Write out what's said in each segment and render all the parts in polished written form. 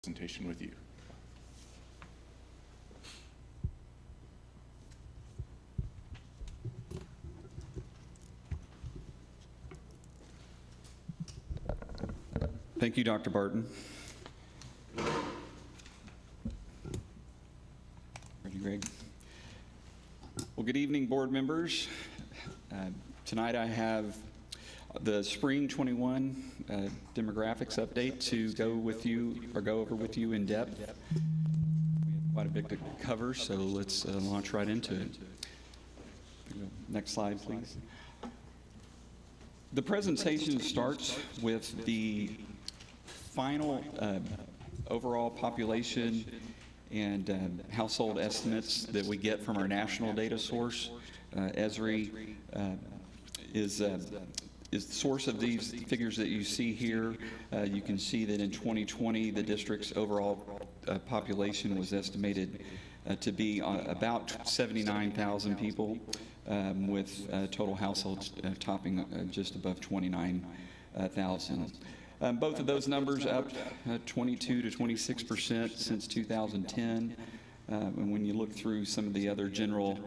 Presentation with you. Thank you, Dr. Barton. Ready, Greg? Well, good evening, board members. Tonight I have the Spring 21 demographics update to go over with you in depth. We have quite a bit to cover, so let's launch right into it. Next slide, please. The presentation starts with the final overall population and household estimates that we get from our national data source. Esri is the source of these figures that you see here. You can see that in 2020, the district's overall population was estimated to be about 79,000 people, with total households topping just above 29,000. Both of those numbers up 22 to 26% since 2010. And when you look through some of the other general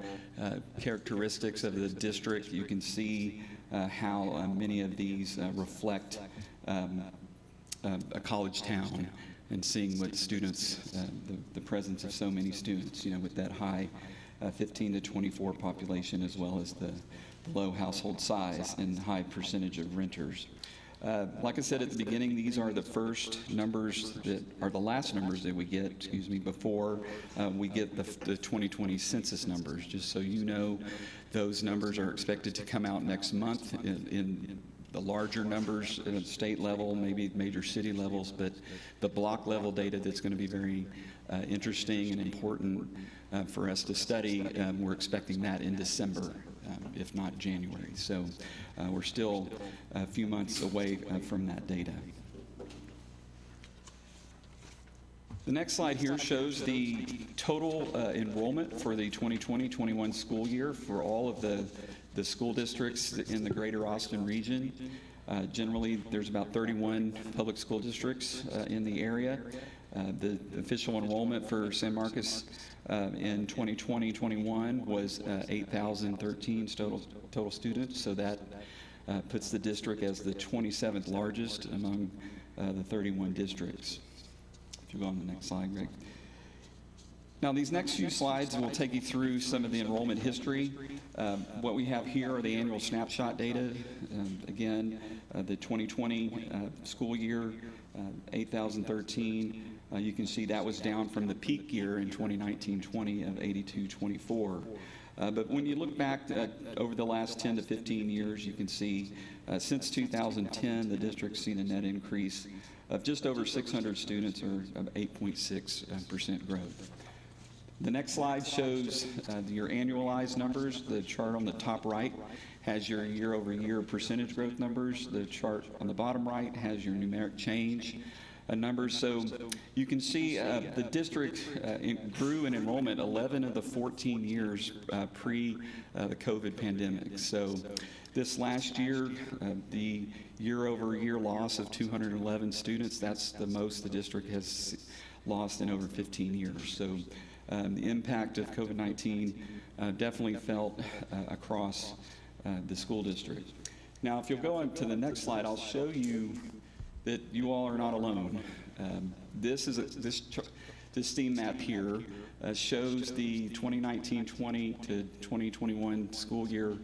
characteristics of the district, you can see how many of these reflect a college town, and seeing what students, the presence of so many students, with that high 15 to 24 population, as well as the low household size and high percentage of renters. Like I said at the beginning, these are the first numbers that are the last numbers that we get, before we get the 2020 census numbers. Just so you know, those numbers are expected to come out next month in the larger numbers at a state level, maybe major city levels, but the block level data that's going to be very interesting and important for us to study, we're expecting that in December, if not January. So we're still a few months away from that data. The next slide here shows the total enrollment for the 2020-21 school year for all of the school districts in the greater Austin region. Generally, there's about 31 public school districts in the area. The official enrollment for San Marcos in 2020-21 was 8,013 total students, so that puts the district as the 27th largest among the 31 districts. If you go on the next slide, Greg. Now, these next few slides will take you through some of the enrollment history. What we have here are the annual snapshot data. Again, the 2020 school year, 8,013. You can see that was down from the peak year in 2019-20 of 8,224. But when you look back over the last 10 to 15 years, you can see since 2010, the district's seen a net increase of just over 600 students, or 8.6% growth. The next slide shows your annualized numbers. The chart on the top right has your year-over-year percentage growth numbers. The chart on the bottom right has your numeric change numbers. So you can see the district grew in enrollment 11 of the 14 years pre the COVID pandemic. So this last year, the year-over-year loss of 211 students, that's the most the district has lost in over 15 years. So the impact of COVID-19 definitely felt across the school district. Now, if you'll go on to the next slide, I'll show you that you all are not alone. This theme map here shows the 2019-20 to 2021 school year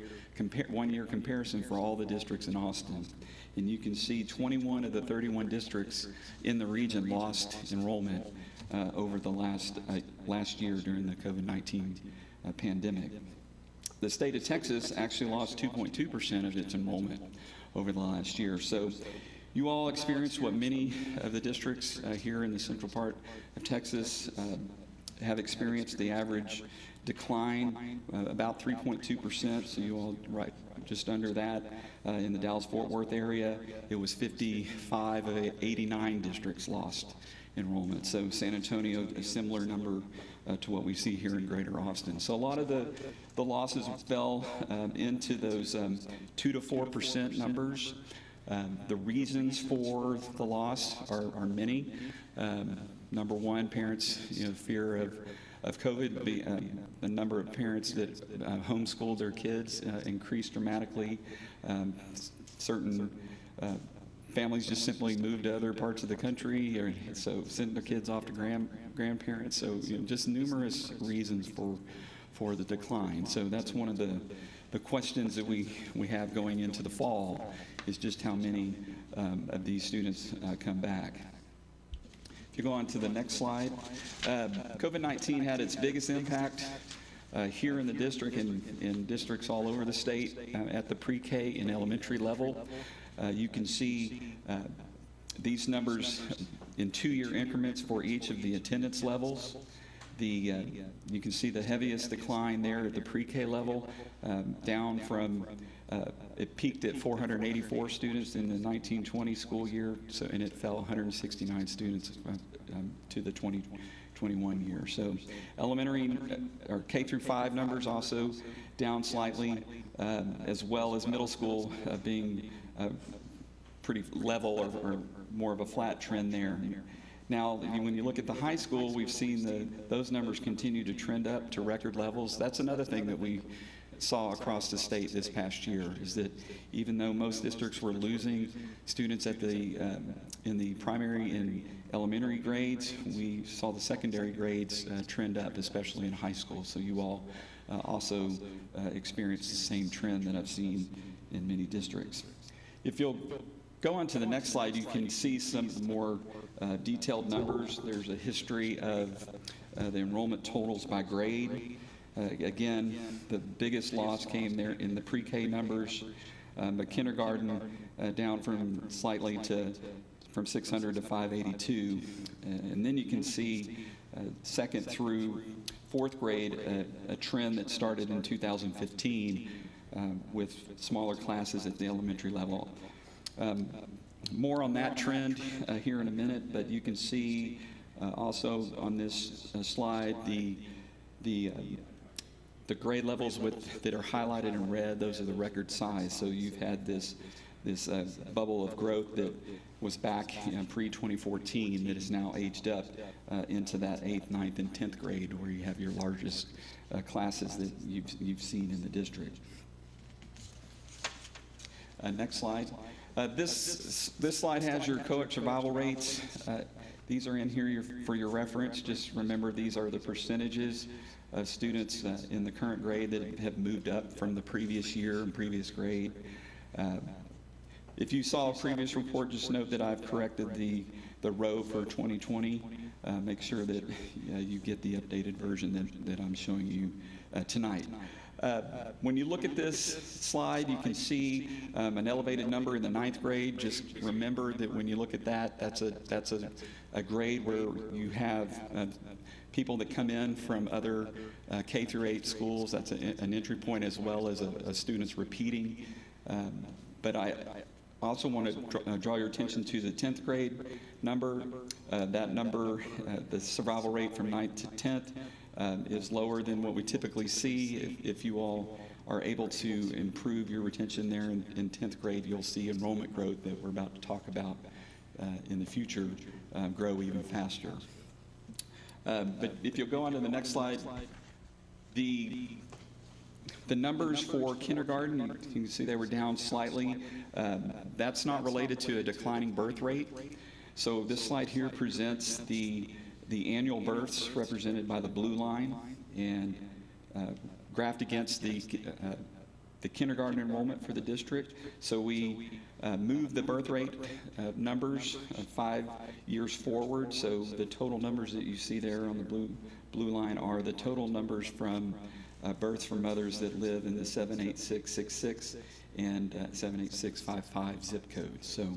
one-year comparison for all the districts in Austin. And you can see 21 of the 31 districts in the region lost enrollment over the last year during the COVID-19 pandemic. The state of Texas actually lost 2.2% of its enrollment over the last year. So you all experienced what many of the districts here in the central part of Texas have experienced, the average decline, about 3.2%. So you all right just under that. In the Dallas-Fort Worth area, it was 55 of 89 districts lost enrollment. So San Antonio, a similar number to what we see here in Greater Austin. So a lot of the losses fell into those 2 to 4% numbers. The reasons for the loss are many. Number one, parents, fear of COVID. The number of parents that homeschooled their kids increased dramatically. Certain families just simply moved to other parts of the country, or so sent their kids off to grandparents. So just numerous reasons for the decline. So that's one of the questions that we have going into the fall, is just how many of these students come back. If you go on to the next slide, COVID-19 had its biggest impact here in the district and in districts all over the state at the pre-K and elementary level. You can see these numbers in 2-year increments for each of the attendance levels. You can see the heaviest decline there at the pre-K level, down from, it peaked at 484 students in the 1920 school year, and it fell 169 students to the 2021 year. So elementary, or K through 5 numbers also down slightly, as well as middle school being pretty level or more of a flat trend there. Now, when you look at the high school, we've seen those numbers continue to trend up to record levels. That's another thing that we saw across the state this past year, is that even though most districts were losing students at in the primary and elementary grades, we saw the secondary grades trend up, especially in high school. So you all also experienced the same trend that I've seen in many districts. If you'll go on to the next slide, you can see some more detailed numbers. There's a history of the enrollment totals by grade. Again, the biggest loss came there in the pre-K numbers, but kindergarten down from 600 to 582. And then you can see second through 4th grade, a trend that started in 2015 with smaller classes at the elementary level. More on that trend here in a minute, but you can see also on this slide the grade levels that are highlighted in red. Those are the record size. So you've had this bubble of growth that was back pre-2014 that is now aged up into that 8th, 9th, and 10th grade, where you have your largest classes that you've seen in the district. Next slide. This slide has your cohort survival rates. These are in here for your reference. Just remember, these are the percentages of students in the current grade that have moved up from the previous year and previous grade. If you saw a previous report, just note that I've corrected the row for 2020. Make sure that you get the updated version that I'm showing you tonight. When you look at this slide, you can see an elevated number in the 9th grade. Just remember that when you look at that, that's a grade where you have people that come in from other K through 8 schools. That's an entry point, as well as a students repeating. But I also want to draw your attention to the 10th grade number. That number, the survival rate from 9th to 10th, is lower than what we typically see. If you all are able to improve your retention there in 10th grade, you'll see enrollment growth that we're about to talk about in the future grow even faster. But if you'll go on to the next slide, the numbers for kindergarten, you can see they were down slightly. That's not related to a declining birth rate. So this slide here presents the annual births represented by the blue line and graphed against the kindergarten enrollment for the district. So we moved the birth rate numbers 5 years forward. So the total numbers that you see there on the blue line are the total numbers from births from mothers that live in the 78666 and 78655 zip codes. So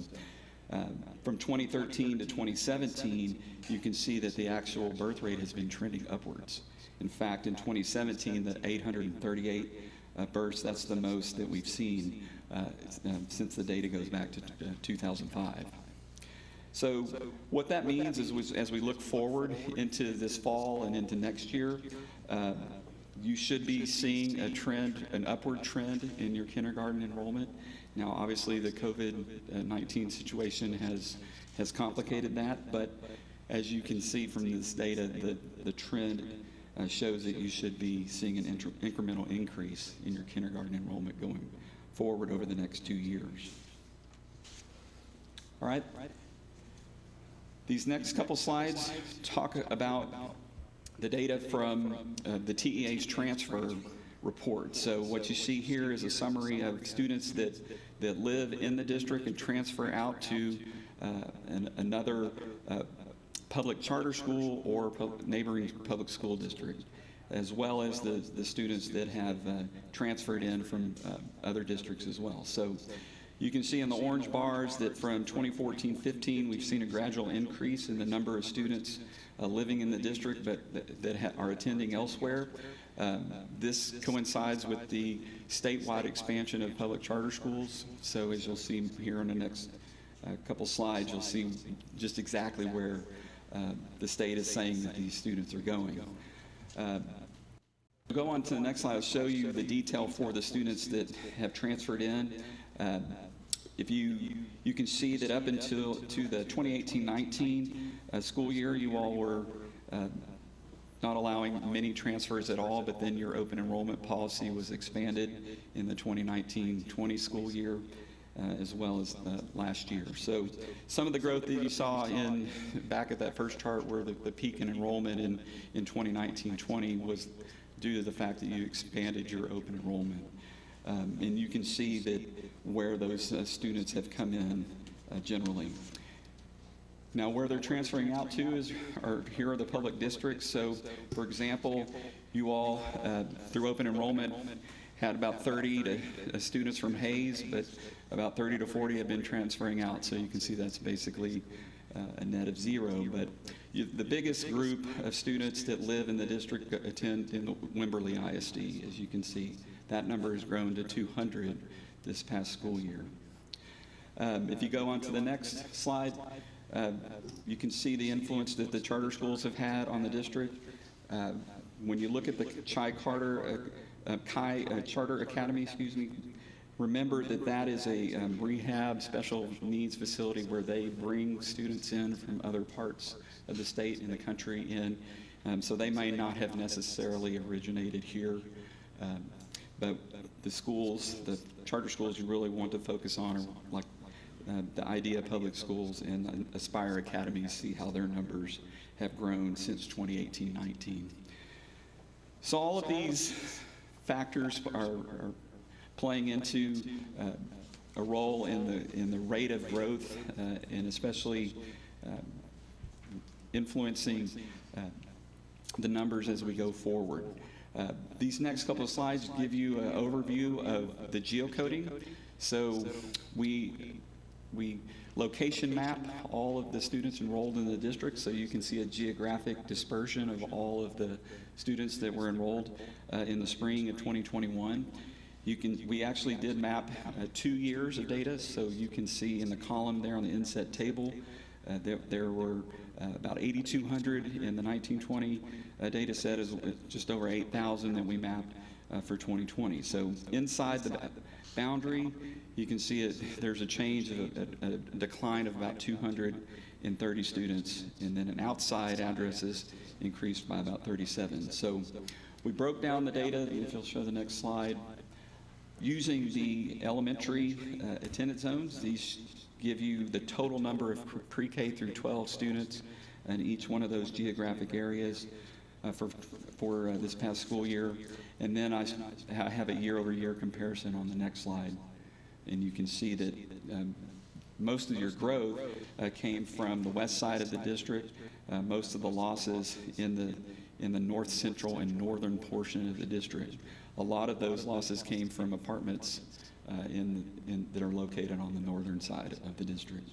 from 2013 to 2017, you can see that the actual birth rate has been trending upwards. In fact, in 2017, the 838 births, that's the most that we've seen since the data goes back to 2005. So what that means is, as we look forward into this fall and into next year, you should be seeing a trend, an upward trend in your kindergarten enrollment. Now, obviously, the COVID-19 situation has complicated that, but as you can see from this data, the trend shows that you should be seeing an incremental increase in your kindergarten enrollment going forward over the next 2 years. All right. These next couple slides talk about the data from the TEA's transfer report. So what you see here is a summary of students that live in the district and transfer out to another public charter school or neighboring public school district, as well as the students that have transferred in from other districts as well. So you can see in the orange bars that from 2014-15, we've seen a gradual increase in the number of students living in the district but that are attending elsewhere. This coincides with the statewide expansion of public charter schools. So as you'll see here in the next couple slides, you'll see just exactly where the state is saying that these students are going. We'll go on to the next slide. I'll show you the detail for the students that have transferred in. If you can see that up until the 2018-19 school year, you all were not allowing many transfers at all, but then your open enrollment policy was expanded in the 2019-20 school year, as well as last year. So some of the growth that you saw back at that first chart where the peak in enrollment in 2019-20 was due to the fact that you expanded your open enrollment. And you can see that where those students have come in generally. Now, where they're transferring out to here are the public districts. So, for example, you all, through open enrollment, had about 30 students from Hayes, but about 30 to 40 have been transferring out. So you can see that's basically a net of 0. But the biggest group of students that live in the district attend in the Wimberley ISD, as you can see. That number has grown to 200 this past school year. If you go on to the next slide, you can see the influence that the charter schools have had on the district. When you look at the Charter Academy, remember that is a rehab special needs facility where they bring students in from other parts of the state and the country in. So they may not have necessarily originated here. But the schools, the charter schools you really want to focus on are like the IDEA Public Schools and Aspire Academy. See how their numbers have grown since 2018-19. So all of these factors are playing into a role in the rate of growth and especially influencing the numbers as we go forward. These next couple of slides give you an overview of the geocoding. So we location map all of the students enrolled in the district, so you can see a geographic dispersion of all of the students that were enrolled in the spring of 2021. We actually did map 2 years of data, so you can see in the column there on the inset table, there were about 8,200 in the 1920 data set, is just over 8,000 that we mapped for 2020. So inside the boundary, you can see there's a change, a decline of about 230 students, and then an outside addresses increased by about 37. So we broke down the data, if you'll show the next slide, using the elementary attendance zones. These give you the total number of pre-K through 12 students in each one of those geographic areas for this past school year. And then I have a year-over-year comparison on the next slide. And you can see that most of your growth came from the west side of the district. Most of the losses in the north central and northern portion of the district. A lot of those losses came from apartments that are located on the northern side of the district.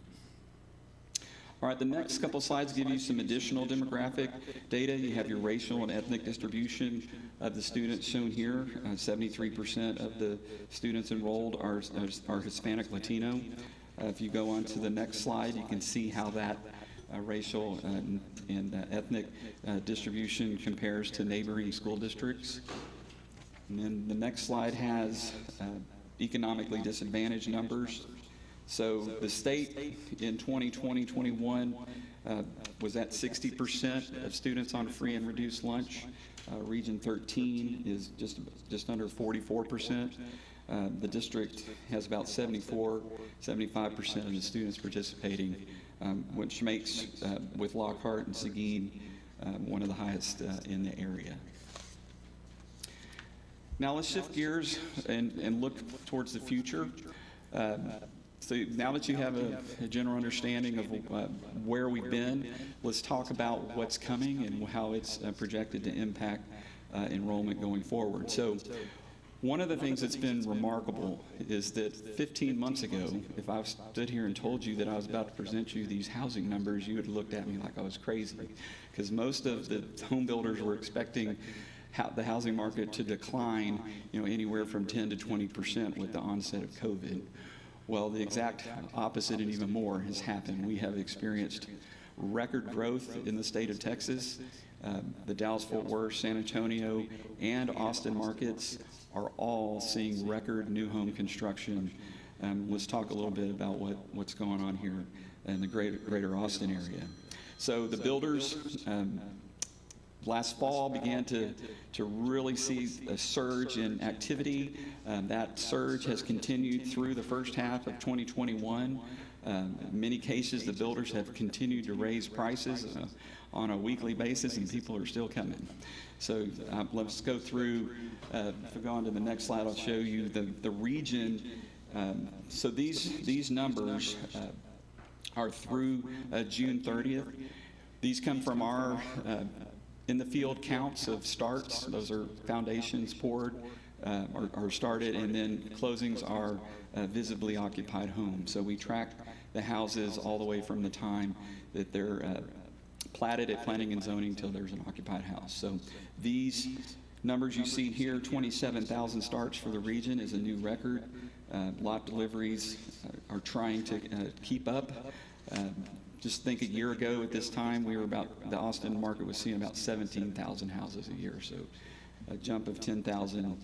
All right, the next couple slides give you some additional demographic data. You have your racial and ethnic distribution of the students shown here. 73% of the students enrolled are Hispanic Latino. If you go on to the next slide, you can see how that racial and ethnic distribution compares to neighboring school districts. And then the next slide has economically disadvantaged numbers. So the state in 2020-21 was at 60% of students on free and reduced lunch. Region 13 is just under 44%. The district has about 75% of the students participating, which makes, with Lockhart and Seguin, one of the highest in the area. Now let's shift gears and look towards the future. So now that you have a general understanding of where we've been, let's talk about what's coming and how it's projected to impact enrollment going forward. So one of the things that's been remarkable is that 15 months ago, if I stood here and told you that I was about to present you these housing numbers, you would have looked at me like I was crazy, because most of the home builders were expecting the housing market to decline, anywhere from 10 to 20% with the onset of COVID. Well, the exact opposite and even more has happened. We have experienced record growth in the state of Texas. The Dallas-Fort Worth, San Antonio, and Austin markets are all seeing record new home construction. Let's talk a little bit about what's going on here in the greater Austin area. So the builders last fall began to really see a surge in activity. That surge has continued through the first half of 2021. In many cases, the builders have continued to raise prices on a weekly basis, and people are still coming. So let's go through, if we go on to the next slide, I'll show you the region. So these numbers are through June 30th. These come from our in the field counts of starts. Those are foundations poured or started, and then closings are visibly occupied homes. So we track the houses all the way from the time that they're platted at planning and zoning till there's an occupied house. So these numbers you see here, 27,000 starts for the region, is a new record. Lot deliveries are trying to keep up. Just think a year ago at this time, the Austin market was seeing about 17,000 houses a year. So a jump of 10,000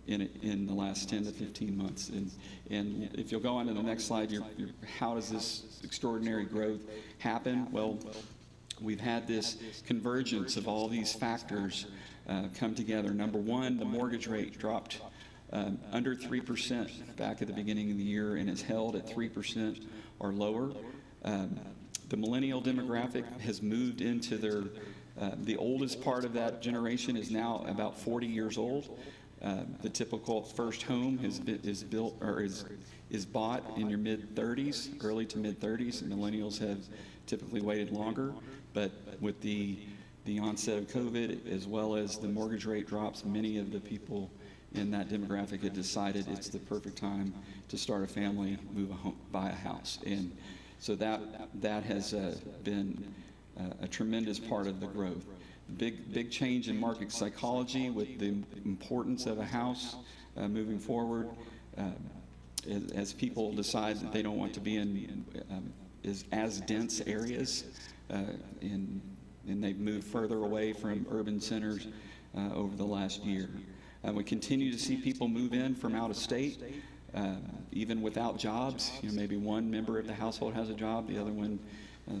in the last 10 to 15 months. And if you'll go on to the next slide, how does this extraordinary growth happen? Well, we've had this convergence of all these factors come together. Number one, the mortgage rate dropped under 3% back at the beginning of the year, and it's held at 3% or lower. The millennial demographic has moved into the oldest part of that generation is now about 40 years old. The typical first home is built or is bought in your mid-30s, early to mid-30s. Millennials have typically waited longer, but with the onset of COVID, as well as the mortgage rate drops, many of the people in that demographic had decided it's the perfect time to start a family, move a home, buy a house. And so that has been a tremendous part of the growth. Big change in market psychology with the importance of a house moving forward. As people decide that they don't want to be in as dense areas, and they've moved further away from urban centers over the last year. We continue to see people move in from out of state, even without jobs. Maybe one member of the household has a job, the other one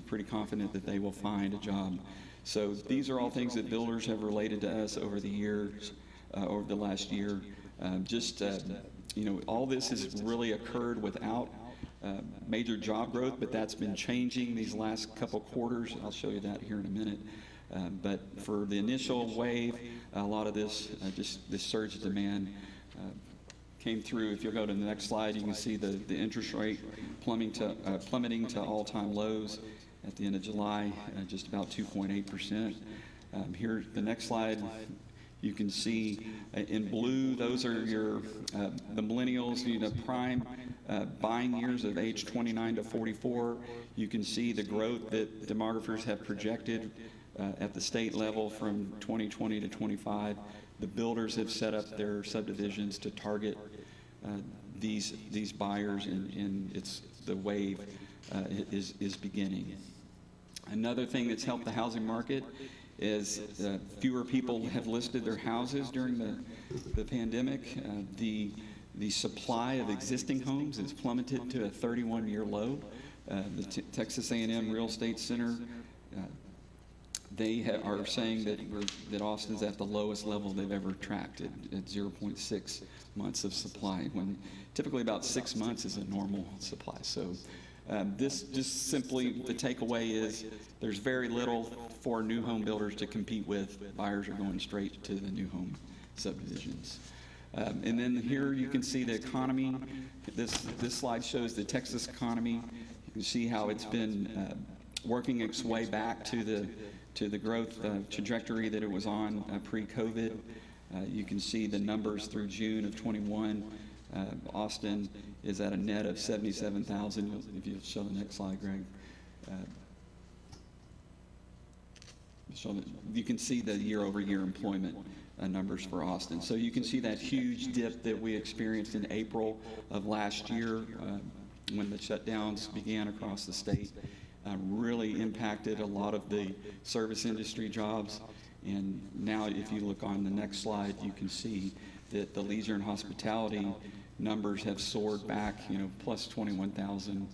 pretty confident that they will find a job. So these are all things that builders have related to us over the years, over the last year. All this has really occurred without major job growth, but that's been changing these last couple quarters. I'll show you that here in a minute. But for the initial wave, a lot of this surge of demand came through. If you'll go to the next slide, you can see the interest rate plummeting to all-time lows at the end of July, just about 2.8%. Here, the next slide, you can see in blue, those are the millennials, prime buying years of age 29 to 44. You can see the growth that demographers have projected at the state level from 2020 to 25. The builders have set up their subdivisions to target these buyers, and the wave is beginning. Another thing that's helped the housing market is fewer people have listed their houses during the pandemic. The The supply of existing homes has plummeted to a 31-year low. The Texas A&M Real Estate Center, they are saying that Austin's at the lowest level they've ever tracked at 0.6 months of supply, when typically about 6 months is a normal supply. So this just simply, the takeaway is there's very little for new home builders to compete with. Buyers are going straight to the new home subdivisions. And then here you can see the economy. This slide shows the Texas economy. You can see how it's been working its way back to the growth trajectory that it was on pre-COVID. You can see the numbers through June of 21. Austin is at a net of 77,000. If you show the next slide, Greg. You can see the year-over-year employment numbers for Austin. So you can see that huge dip that we experienced in April of last year when the shutdowns began across the state. Really impacted a lot of the service industry jobs. And now if you look on the next slide, you can see that the leisure and hospitality numbers have soared back, plus 21,000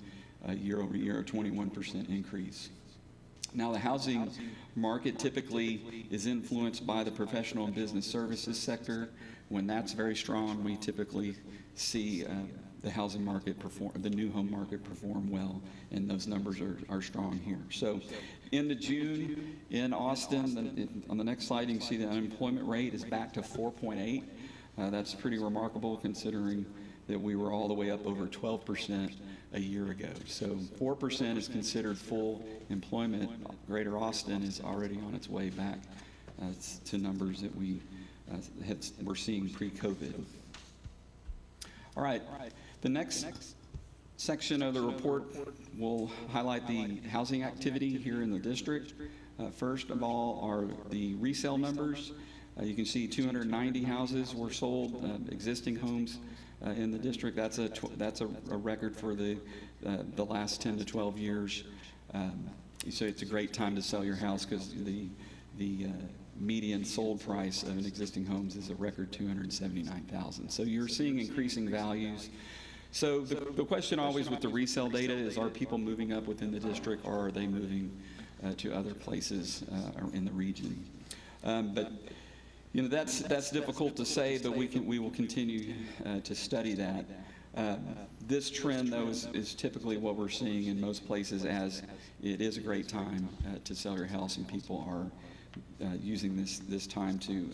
year over year, a 21% increase. Now, the housing market typically is influenced by the professional and business services sector. When that's very strong, we typically see the housing market the new home market perform well, and those numbers are strong here. So, into June in Austin, on the next slide, you can see the unemployment rate is back to 4.8. That's pretty remarkable considering that we were all the way up over 12% a year ago. So 4% is considered full employment. Greater Austin is already on its way back to numbers that we were seeing pre-COVID. All right, the next section of the report will highlight the housing activity here in the district. First of all are the resale numbers. You can see 290 houses were sold, existing homes in the district. That's a record for the last 10 to 12 years. So it's a great time to sell your house because the median sold price of an existing homes is a record $279,000. So you're seeing increasing values. So the question always with the resale data is, are people moving up within the district, or are they moving to other places in the region? But that's difficult to say, but we will continue to study that. This trend, though, is typically what we're seeing in most places, as it is a great time to sell your house, and people are using this time to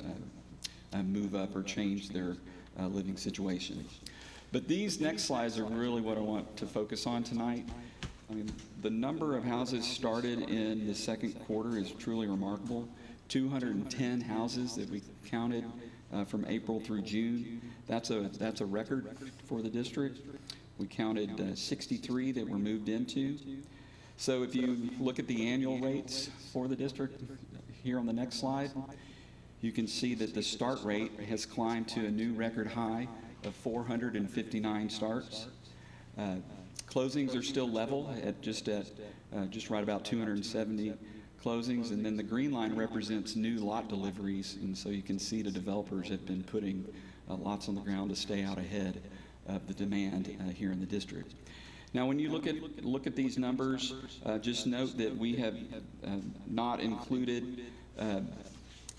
move up or change their living situation. But these next slides are really what I want to focus on tonight. I mean, the number of houses started in the second quarter is truly remarkable. 210 houses that we counted from April through June. That's a record for the district. We counted 63 that were moved into. So if you look at the annual rates for the district here on the next slide, you can see that the start rate has climbed to a new record high of 459 starts. Closings are still level at just right about 270 closings, and then the green line represents new lot deliveries, and so you can see the developers have been putting lots on the ground to stay out ahead of the demand here in the district. Now, when you look at these numbers, just note that we have not included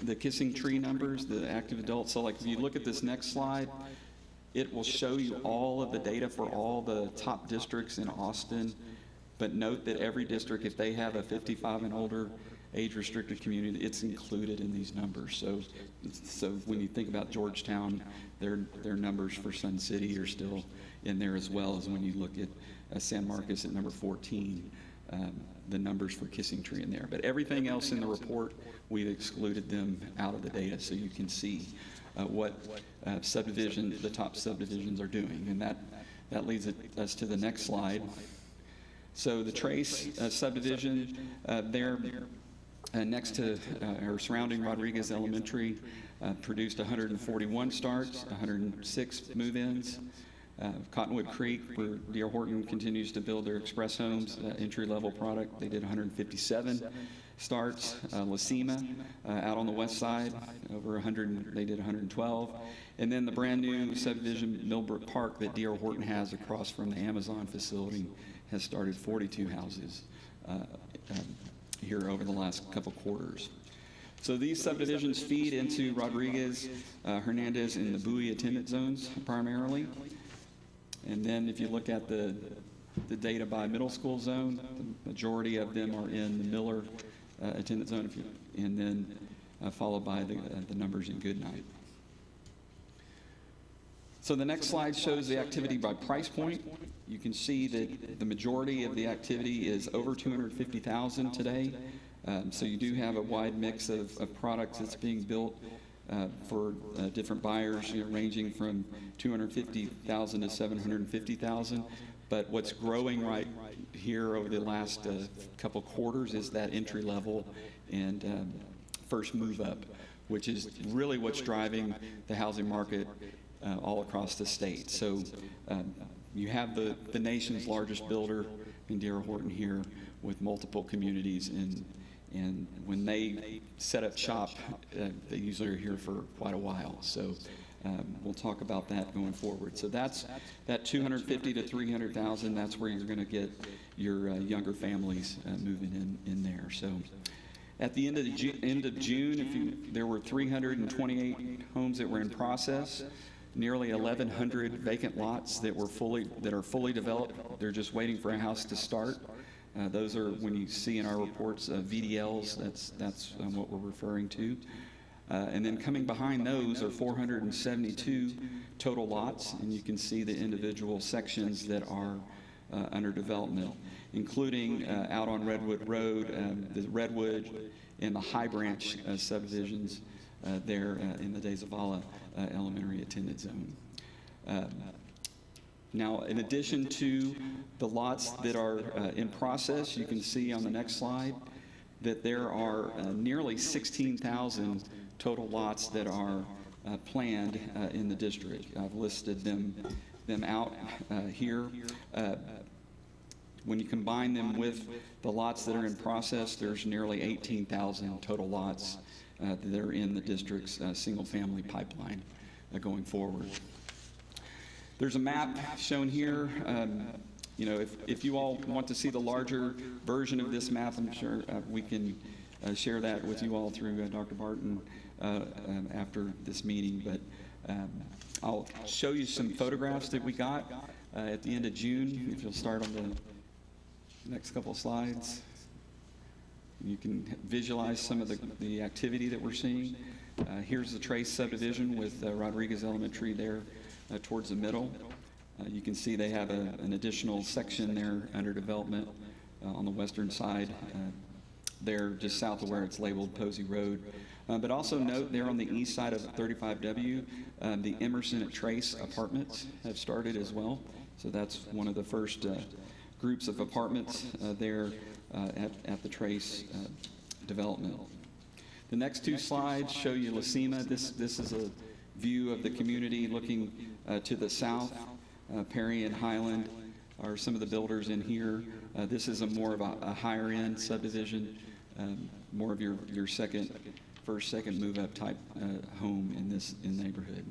the kissing tree numbers, the active adults. So, like, if you look at this next slide, it will show you all of the data for all the top districts in Austin. But note that every district, if they have a 55 and older age-restricted community, it's included in these numbers. So when you think about Georgetown, their numbers for Sun City are still in there, as well as when you look at San Marcos at number 14, the numbers for Kissing Tree in there. But everything else in the report, we've excluded them out of the data, so you can see what the top subdivisions are doing. And that leads us to the next slide. So the Trace subdivision, there next to or surrounding Rodriguez Elementary, produced 141 starts, 106 move-ins. Cottonwood Creek, where D.R. Horton continues to build their express homes, entry-level product. They did 157 starts. Lacima, out on the west side, over 100, they did 112. And then the brand new subdivision, Millbrook Park, that D.R. Horton has across from the Amazon facility, has started 42 houses here over the last couple quarters. So these subdivisions feed into Rodriguez, Hernandez, and the Bowie attendance zones primarily. And then if you look at the data by middle school zone, the majority of them are in the Miller attendance zone, and then followed by the numbers in Goodnight. So the next slide shows the activity by price point. You can see that the majority of the activity is over $250,000 today. So you do have a wide mix of products that's being built for different buyers, ranging from $250,000 to $750,000. But what's growing right here over the last couple quarters is that entry level and first move up, which is really what's driving the housing market all across the state. So you have the nation's largest builder in D.R. Horton here with multiple communities, and when they set up shop, they usually are here for quite a while. So we'll talk about that going forward. So that's that $250,000 to $300,000. That's where you're going to get your younger families moving in there. So at the end of June, there were 328 homes that were in process. Nearly 1,100 vacant lots that are fully developed. They're just waiting for a house to start. Those are, when you see in our reports, VDLs, that's what we're referring to. And then coming behind those are 472 total lots, and you can see the individual sections that are under development, including out on Redwood Road, the Redwood and the High Branch subdivisions there in the DeZavala elementary attendance zone. Now, in addition to the lots that are in process, you can see on the next slide that there are nearly 16,000 total lots that are planned in the district. I've listed them out here. When you combine them with the lots that are in process, there's nearly 18,000 total lots that are in the district's single-family pipeline going forward. There's a map shown here. If you all want to see the larger version of this map, I'm sure we can share that with you all through Dr. Barton after this meeting. But I'll show you some photographs that we got at the end of June. If you'll start on the next couple of slides. You can visualize some of the activity that we're seeing. Here's the Trace subdivision with Rodriguez Elementary there towards the middle. You can see they have an additional section there under development on the western side there just south of where it's labeled Posey Road. But also note there on the east side of 35W, the Emerson at Trace apartments have started as well. So that's one of the first groups of apartments there at the Trace development. The next two slides show you Lacima. This is a view of the community looking to the south. Perry and Highland are some of the builders in here. This is more of a higher end subdivision, more of your first, second move up type home in this neighborhood.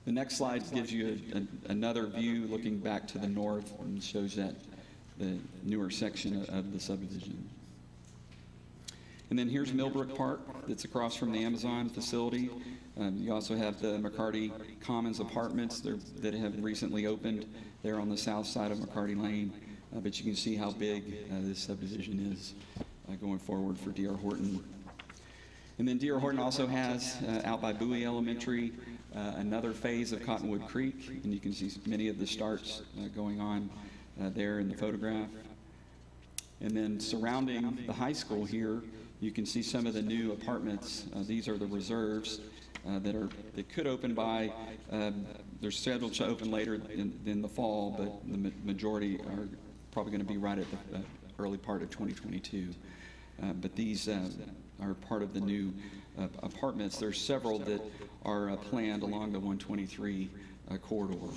The next slide gives you another view looking back to the north and shows that the newer section of the subdivision. And then here's Millbrook Park that's across from the Amazon facility. You also have the McCarty Commons apartments that have recently opened there on the south side of McCarty Lane. But you can see how big this subdivision is going forward for D.R. Horton. And then D.R. Horton also has out by Bowie Elementary another phase of Cottonwood Creek, and you can see many of the starts going on there in the photograph. And then surrounding the high school here, you can see some of the new apartments. These are the reserves that could open by, they're scheduled to open later in the fall, but the majority are probably going to be right at the early part of 2022. But these are part of the new apartments. There's several that are planned along the 123 corridor.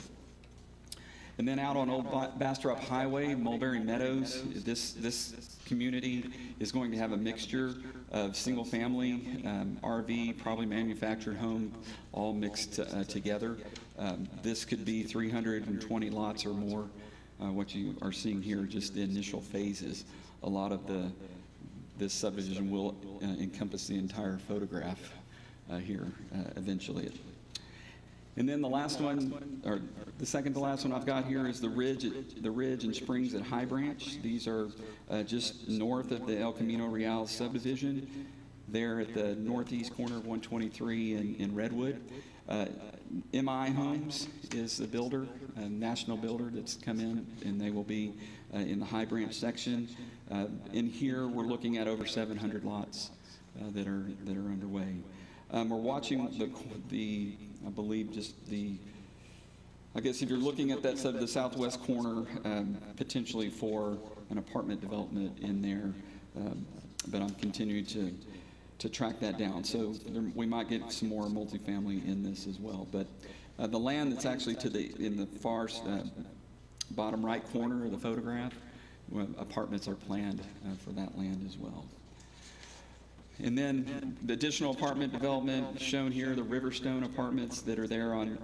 And then out on Old Bastrop Highway, Mulberry Meadows, this community is going to have a mixture of single-family, RV, probably manufactured home, all mixed together. This could be 320 lots or more. What you are seeing here, just the initial phases. A lot of this subdivision will encompass the entire photograph here eventually. And then the last one, or the second to last one I've got here is the Ridge and Springs at High Branch. These are just north of the El Camino Real subdivision. They're at the northeast corner of 123 in Redwood. MI Homes is the builder, a national builder that's come in, and they will be in the High Branch section. In here, we're looking at over 700 lots that are underway. We're watching I believe just I guess if you're looking at that side of the southwest corner, potentially for an apartment development in there, but I'm continuing to track that down. So we might get some more multifamily in this as well. But the land that's actually in the far bottom right corner of the photograph, apartments are planned for that land as well. And then the additional apartment development shown here, the Riverstone apartments that are there on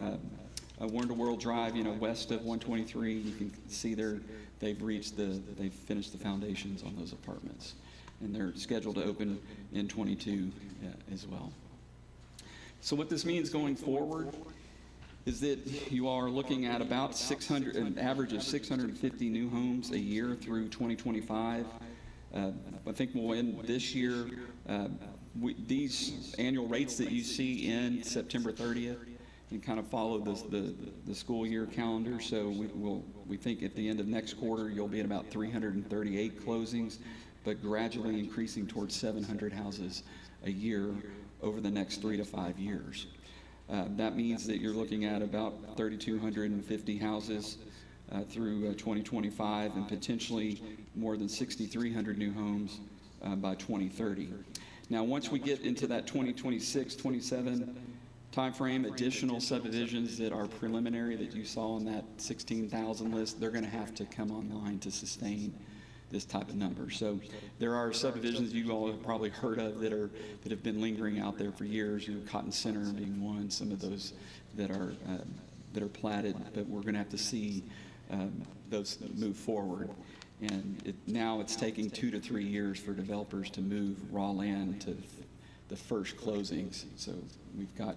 Wonderworld Drive, west of 123. You can see they've finished the foundations on those apartments, and they're scheduled to open in 22 as well. So what this means going forward is that you are looking at about an average of 650 new homes a year through 2025. I think we'll end this year. These annual rates that you see end September 30th and kind of follow the school year calendar. So we think at the end of next quarter you'll be at about 338 closings, but gradually increasing towards 700 houses a year over the next 3 to 5 years. That means that you're looking at about 3,250 houses through 2025, and potentially more than 6,300 new homes by 2030. Now, once we get into that 2026, 27 timeframe, additional subdivisions that are preliminary that you saw on that 16,000 list, they're going to have to come online to sustain this type of number. So there are subdivisions you all have probably heard of that have been lingering out there for years. Cotton Center being one. Some of those that are platted, but we're going to have to see those move forward. And now it's taking 2 to 3 years for developers to move raw land to the first closings. So we've got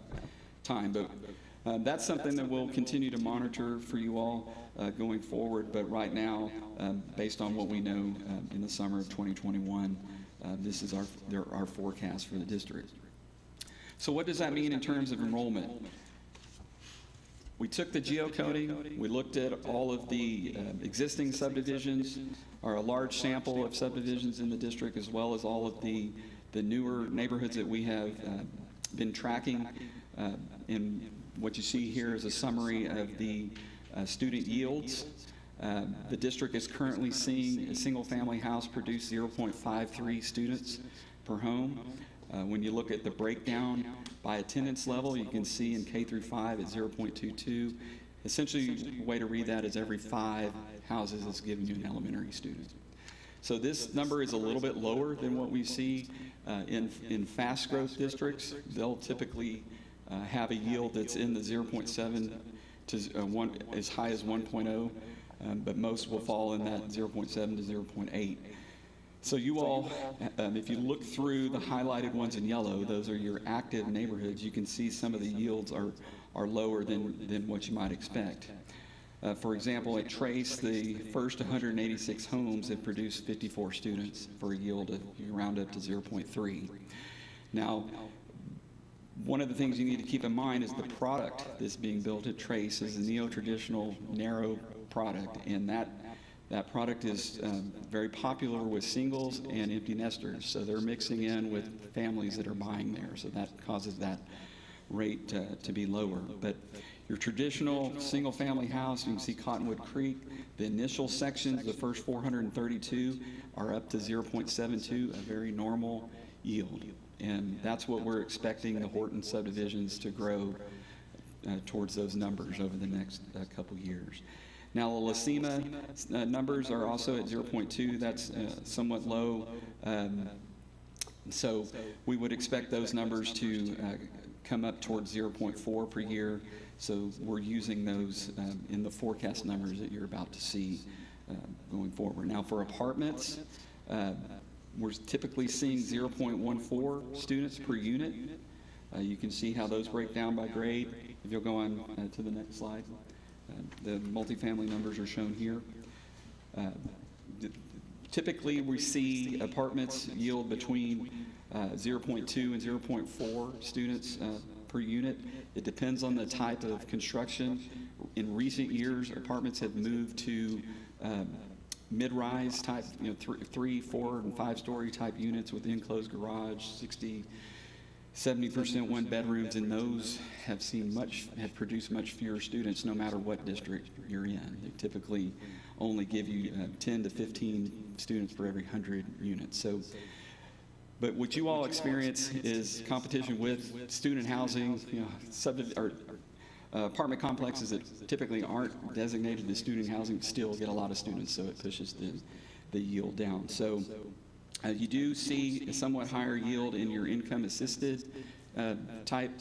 time, but that's something that we'll continue to monitor for you all going forward. But right now, based on what we know in the summer of 2021, this is our forecast for the district. So what does that mean in terms of enrollment? We took the geocoding, we looked at all of the existing subdivisions, or a large sample of subdivisions in the district, as well as all of the newer neighborhoods that we have been tracking. And what you see here is a summary of the student yields. The district is currently seeing a single-family house produce 0.53 students per home. When you look at the breakdown by attendance level, you can see in K through 5 at 0.22. Essentially, the way to read that is every 5 houses is giving you an elementary student. So this number is a little bit lower than what we see in fast growth districts. They'll typically have a yield that's in the 0.7 to as high as 1.0, but most will fall in that 0.7 to 0.8. So you all, if you look through the highlighted ones in yellow, those are your active neighborhoods. You can see some of the yields are lower than what you might expect. For example, at Trace, the first 186 homes have produced 54 students for a yield of, you round up to 0.3. Now, one of the things you need to keep in mind is the product that's being built at Trace is a neo-traditional narrow product, and that product is very popular with singles and empty nesters. So they're mixing in with families that are buying there. So that causes that rate to be lower. But your traditional single family house, you can see Cottonwood Creek, the initial sections, the first 432 are up to 0.72, a very normal yield. And that's what we're expecting the Horton subdivisions to grow towards those numbers over the next couple years. Now, the Lacema numbers are also at 0.2. That's somewhat low. So we would expect those numbers to come up towards 0.4 per year. So we're using those in the forecast numbers that you're about to see going forward. Now, for apartments, we're typically seeing 0.14 students per unit. You can see how those break down by grade. If you'll go on to the next slide. The multifamily numbers are shown here. Typically, we see apartments yield between 0.2 and 0.4 students per unit. It depends on the type of construction. In recent years, apartments have moved to mid-rise type, 3, 4, and 5-story type units with enclosed garage, 70% one bedrooms, and those have produced much fewer students no matter what district you're in. They typically only give you 10 to 15 students for every 100 units. So, but what you all experience is competition with student housing, apartment complexes that typically aren't designated as student housing still get a lot of students, so it pushes the yield down. So you do see a somewhat higher yield in your income-assisted type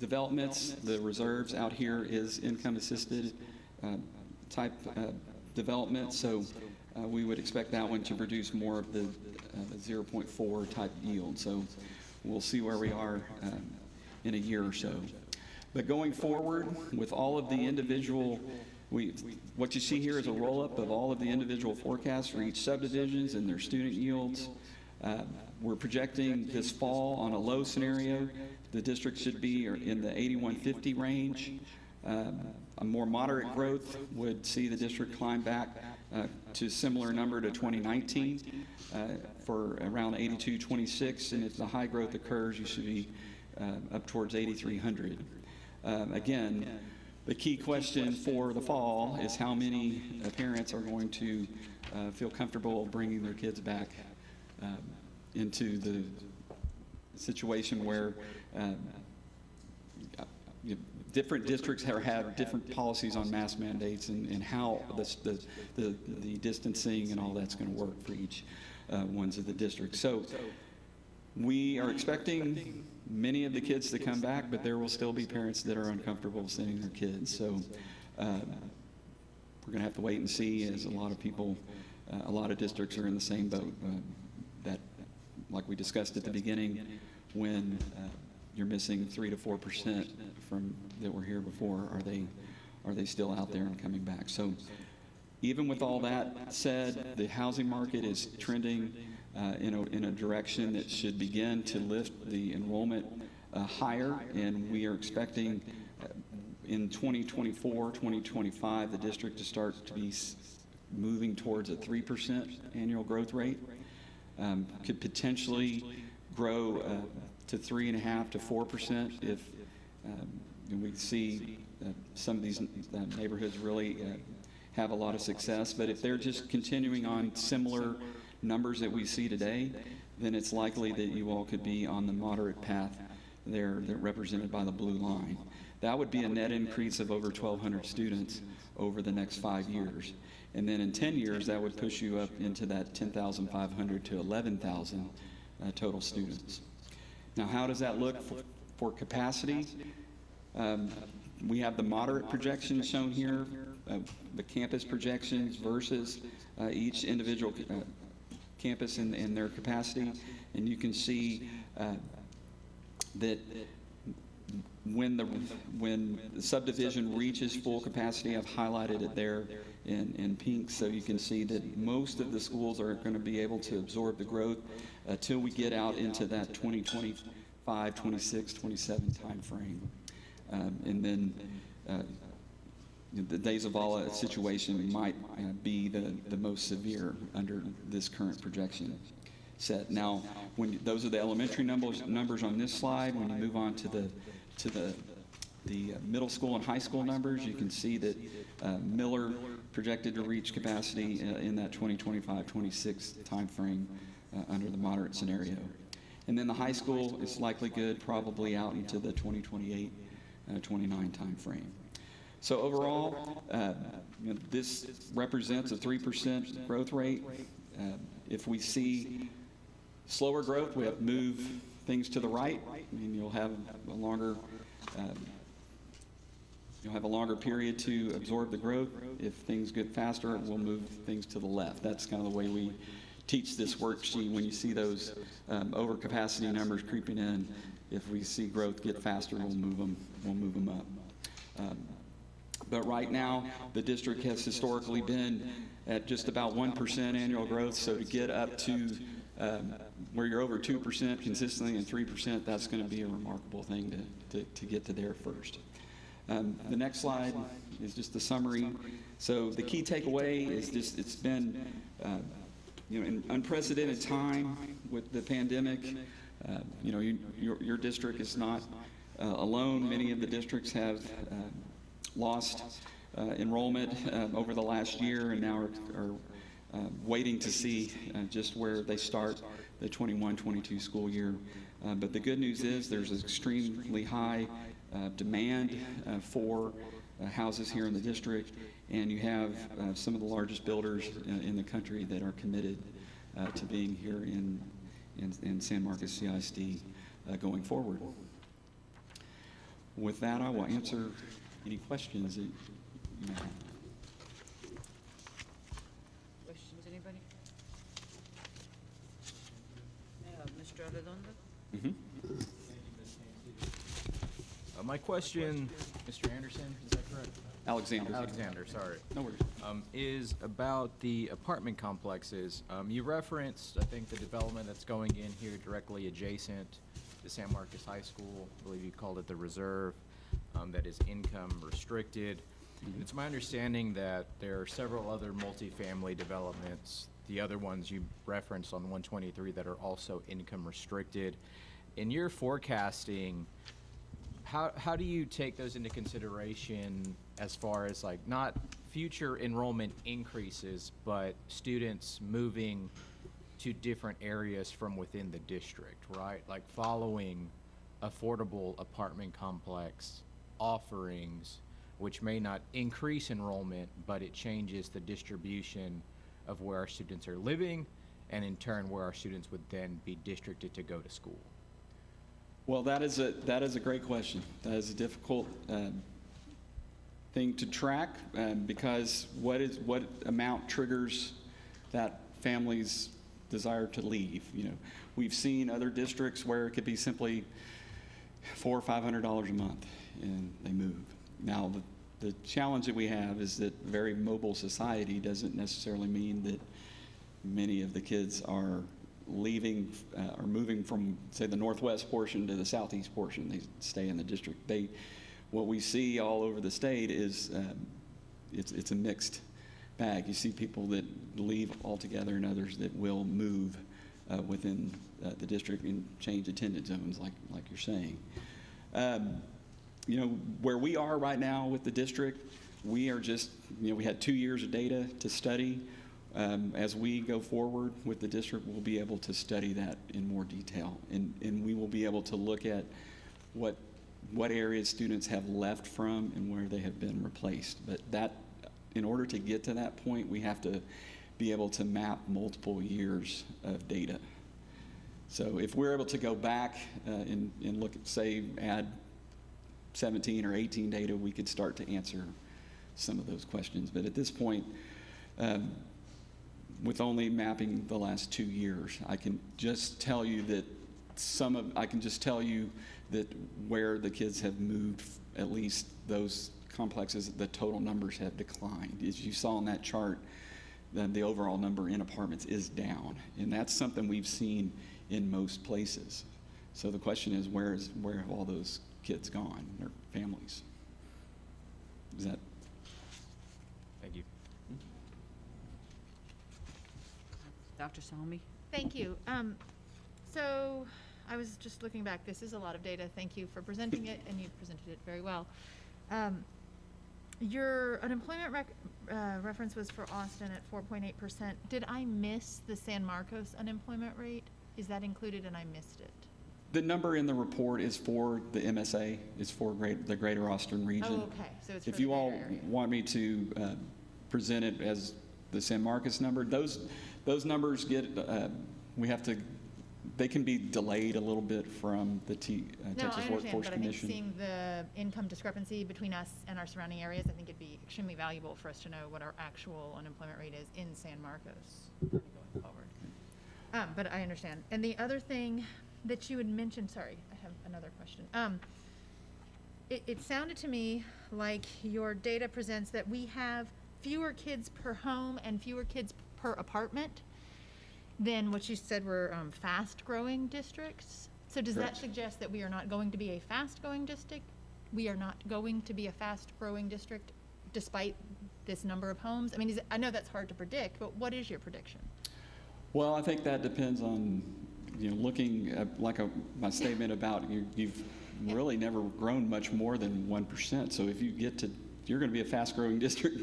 developments. The reserves out here is income-assisted type development, so we would expect that one to produce more of the 0.4 type yield. So we'll see where we are in a year or so. But going forward, with all of the individual, what you see here is a roll-up of all of the individual forecasts for each subdivisions and their student yields. We're projecting this fall on a low scenario. The district should be in the 8150 range. A more moderate growth would see the district climb back to a similar number to 2019 for around 8226, and if the high growth occurs, you should be up towards 8300. Again, the key question for the fall is how many parents are going to feel comfortable bringing their kids back into the situation where different districts have different policies on mask mandates and how the distancing and all that's going to work for each ones of the districts. So we are expecting many of the kids to come back, but there will still be parents that are uncomfortable sending their kids. So we're going to have to wait and see, as a lot of people, a lot of districts are in the same boat. That, like we discussed at the beginning, when you're missing 3 to 4% from that were here before, are they still out there and coming back? So even with all that said, the housing market is trending in a direction that should begin to lift the enrollment higher, and we are expecting in 2024, 2025, the district to start to be moving towards a 3% annual growth rate. Could potentially grow to 3.5% to 4% if we see some of these neighborhoods really have a lot of success. But if they're just continuing on similar numbers that we see today, then it's likely that you all could be on the moderate path there, that represented by the blue line. That would be a net increase of over 1,200 students over the next 5 years. And then in 10 years, that would push you up into that 10,500 to 11,000 total students. Now, how does that look for capacity? We have the moderate projections shown here, the campus projections versus each individual campus and their capacity. And you can see that when the subdivision reaches full capacity, I've highlighted it there in pink, so you can see that most of the schools are going to be able to absorb the growth till we get out into that 2025, 26, 27 time frame. And then the DeZavala situation might be the most severe under this current projection set. Now, those are the elementary numbers on this slide. When you move on to the middle school and high school numbers, you can see that Miller projected to reach capacity in that 2025-26 time frame under the moderate scenario. And then the high school is likely good, probably out into the 2028-29 time frame. So overall, this represents a 3% growth rate. If we see slower growth, we have to move things to the right, and you'll have a longer period to absorb the growth. If things get faster, we'll move things to the left. That's kind of the way we teach this worksheet. When you see those overcapacity numbers creeping in, if we see growth get faster, we'll move them up. But right now, the district has historically been at just about 1% annual growth. So to get up to where you're over 2% consistently and 3%, that's going to be a remarkable thing to get to there first. The next slide is just the summary. So the key takeaway is just it's been an unprecedented time with the pandemic. Your district is not alone. Many of the districts have lost enrollment over the last year, and now are waiting to see just where they start the 21-22 school year. But the good news is there's an extremely high demand for houses here in the district, and you have some of the largest builders in the country that are committed to being here in San Marcos CISD going forward. With that, I will answer any questions that you may have. Questions, anybody? Mr. Arredondo? Mm-hmm. My question, Mr. Anderson, is that correct? Alexander, sorry. No worries. Is about the apartment complexes. You referenced, I think, the development that's going in here directly adjacent to San Marcos High School. I believe you called it the Reserve, that is income restricted. Mm-hmm. It's my understanding that there are several other multifamily developments, the other ones you referenced on 123, that are also income restricted. In your forecasting, how do you take those into consideration as far as like not future enrollment increases, but students moving to different areas from within the district, right? Like following affordable apartment complex offerings, which may not increase enrollment, but it changes the distribution of where our students are living, and in turn where our students would then be districted to go to school. Well, that is a great question. That is a difficult thing to track because what amount triggers that family's desire to leave? We've seen other districts where it could be simply $400 or $500 a month, and they move. Now, the challenge that we have is that very mobile society doesn't necessarily mean that many of the kids are leaving or moving from, say, the northwest portion to the southeast portion. They stay in the district. What we see all over the state is it's a mixed bag. You see people that leave altogether and others that will move within the district and change attendance zones, like you're saying. Where we are right now with the district, we are just, we had 2 years of data to study. As we go forward with the district, we'll be able to study that in more detail, and we will be able to look at what areas students have left from and where they have been replaced. But that, in order to get to that point, we have to be able to map multiple years of data. So if we're able to go back and look at, say, add 17 or 18 data, we could start to answer some of those questions. But at this point, with only mapping the last 2 years, I can just tell you that where the kids have moved, at least those complexes, the total numbers have declined. As you saw in that chart, then the overall number in apartments is down, and that's something we've seen in most places. So the question is, where have all those kids gone, their families? Is that? Thank you. Dr. Salmi? Thank you. So I was just looking back. This is a lot of data. Thank you for presenting it, and you presented it very well. Your unemployment reference was for Austin at 4.8%. Did I miss the San Marcos unemployment rate? Is that included and I missed it? The number in the report is for the MSA, is for the Greater Austin region. Oh, okay, so it's for If the you all greater area. want me to present it as the San Marcos number, those numbers get, we have to, they can be delayed a little bit from the No, Texas I understand, Workforce but I think Commission. seeing the income discrepancy between us and our surrounding areas, I think it'd be extremely valuable for us to know what our actual unemployment rate is in San Marcos going forward. But I understand. And the other thing that you had mentioned, sorry, I have another question. It sounded to me like your data presents that we have fewer kids per home and fewer kids per apartment than what you said were fast-growing districts. So does that Correct. suggest that we are not going to be a fast-growing district? We are not going to be a fast-growing district despite this number of homes? I mean, I know that's hard to predict, but what is your prediction? Well, I think that depends on, looking at, like my statement about you've really never grown much more than 1%. So if you get to, you're going to be a fast-growing district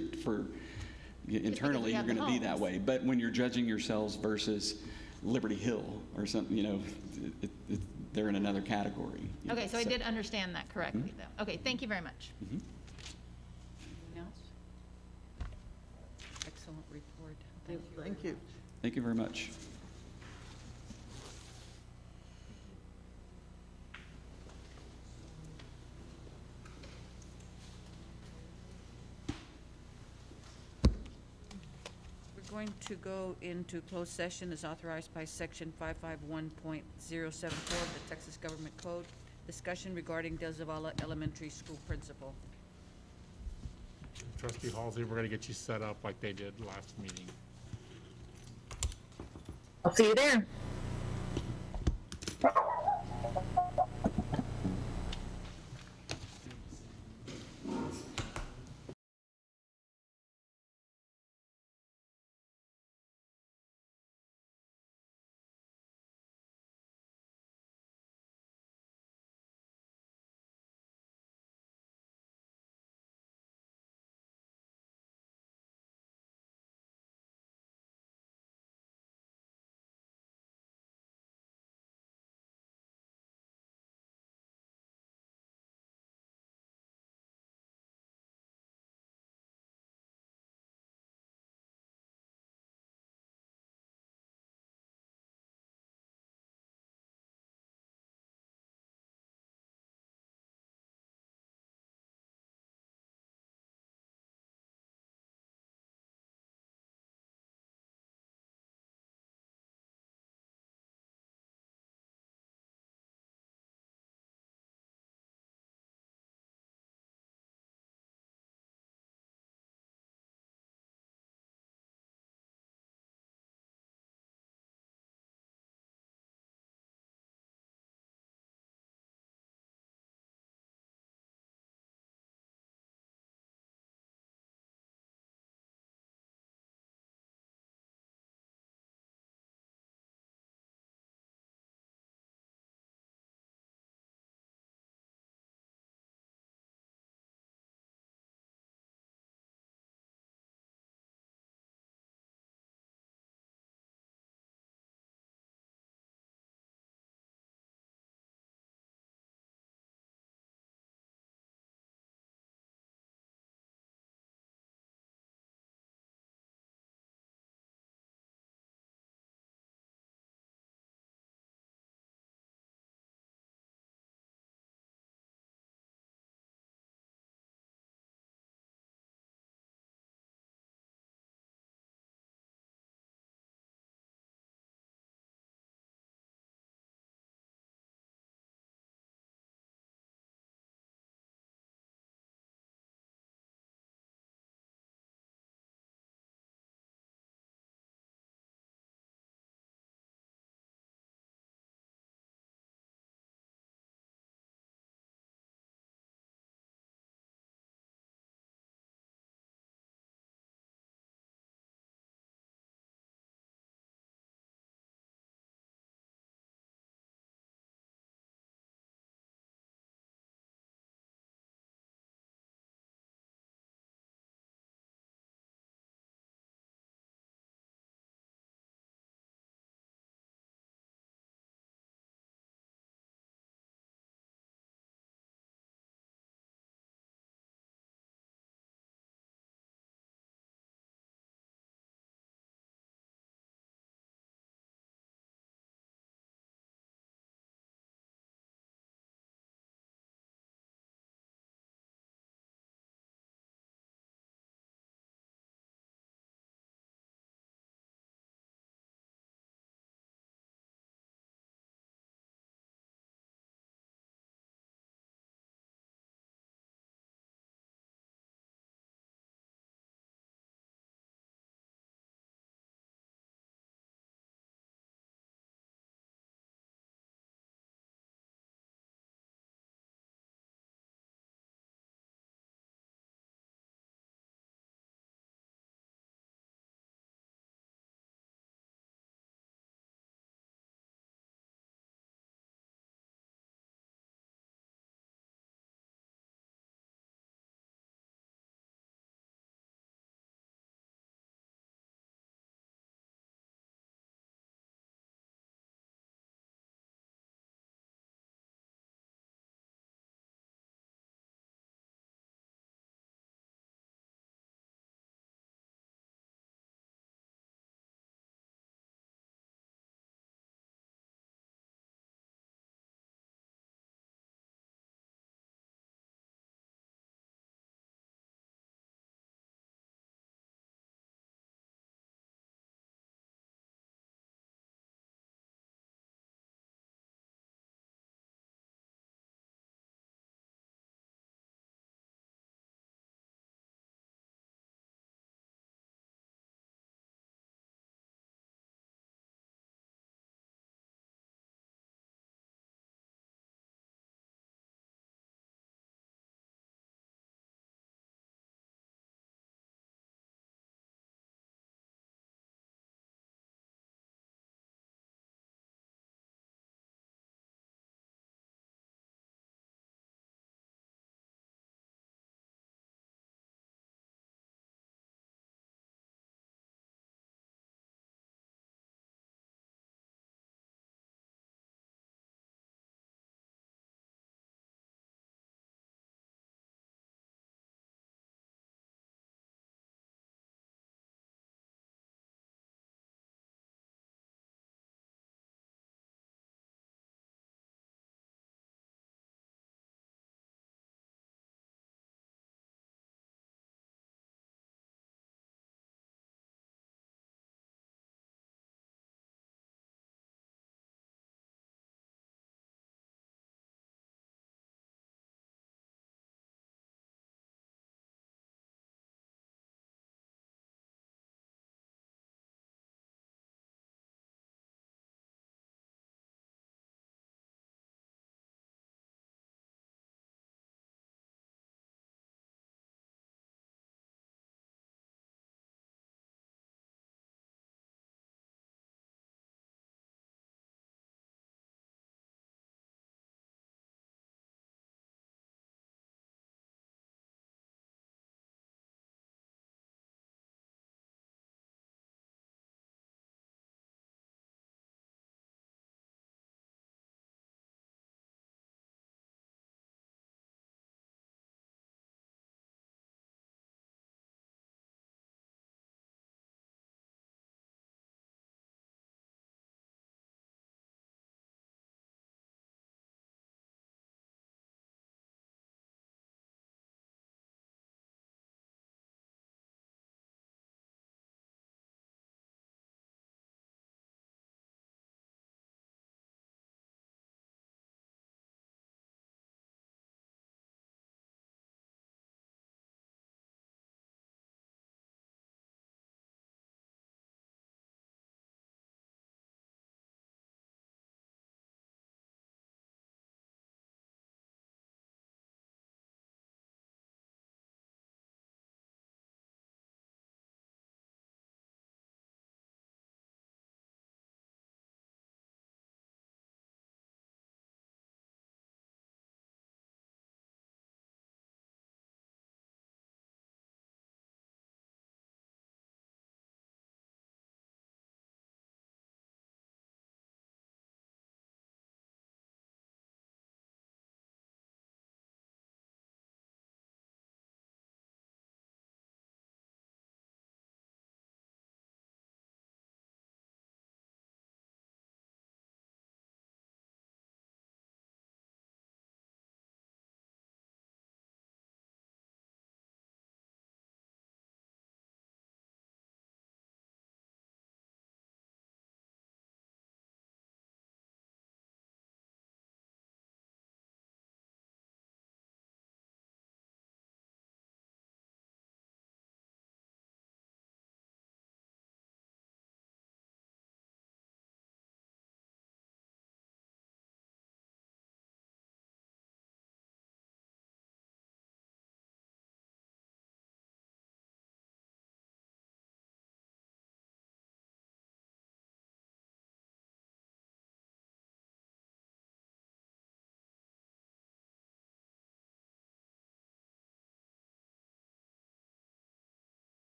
internally, you're have the going to be that homes. way. But when you're judging yourselves versus Liberty Hill or something, they're in another category. Okay, so I did understand that correctly, though. Okay, thank you very much. Mhm. Anyone else? Excellent report. Thank you. Thank you. Thank you very much. We're going to go into closed session as authorized by Section 551.074 of the Texas Government Code. Discussion regarding DeZavala Elementary School principal. Trustee Halsey, we're gonna get you set up like they did last meeting. I'll see you there.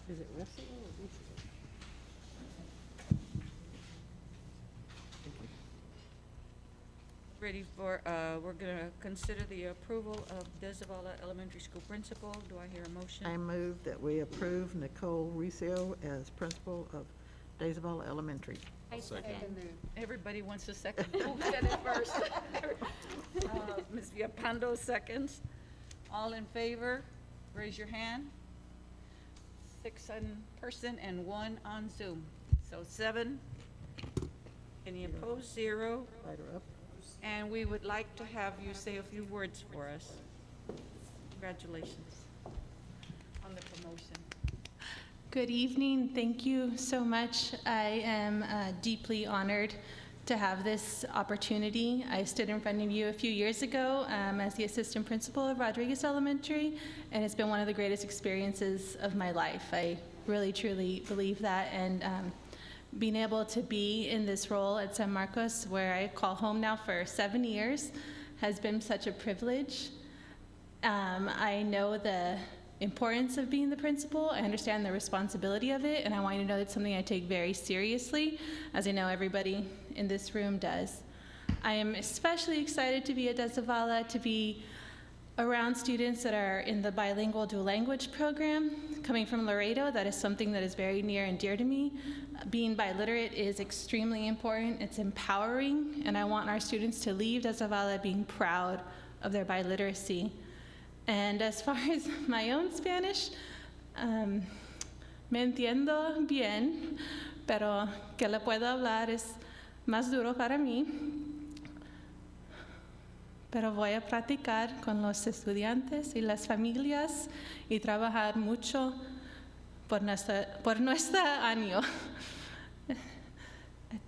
Is it Russell or Russell? Ready for, we're gonna consider the approval of DeZavala Elementary School principal. Do I hear a motion? I move that we approve Nicole Recio as principal of DeZavala Elementary. Everybody wants a second. Who said it first? Ms. Villalpando seconds. All in favor, raise your hand. 6 in person and 1 on Zoom. So 7. Any opposed? 0. Light her up. And we would like to have you say a few words for us. Congratulations on the promotion. Good evening. Thank you so much. I am deeply honored to have this opportunity. I stood in front of you a few years ago as the assistant principal of Rodriguez Elementary, and it's been one of the greatest experiences of my life. I really, truly believe that, and being able to be in this role at San Marcos, where I call home now for 7 years, has been such a privilege. I know the importance of being the principal. I understand the responsibility of it, and I want you to know it's something I take very seriously, as I know everybody in this room does. I am especially excited to be at DeZavala, to be around students that are in the bilingual dual language program. Coming from Laredo, that is something that is very near and dear to me. Being biliterate is extremely important. It's empowering, and I want our students to leave DeZavala being proud of their biliteracy. And as far as my own Spanish, me entiendo bien, pero que le puedo hablar es más duro para mí. Pero voy a practicar con los estudiantes y las familias y trabajar mucho por nuestro año.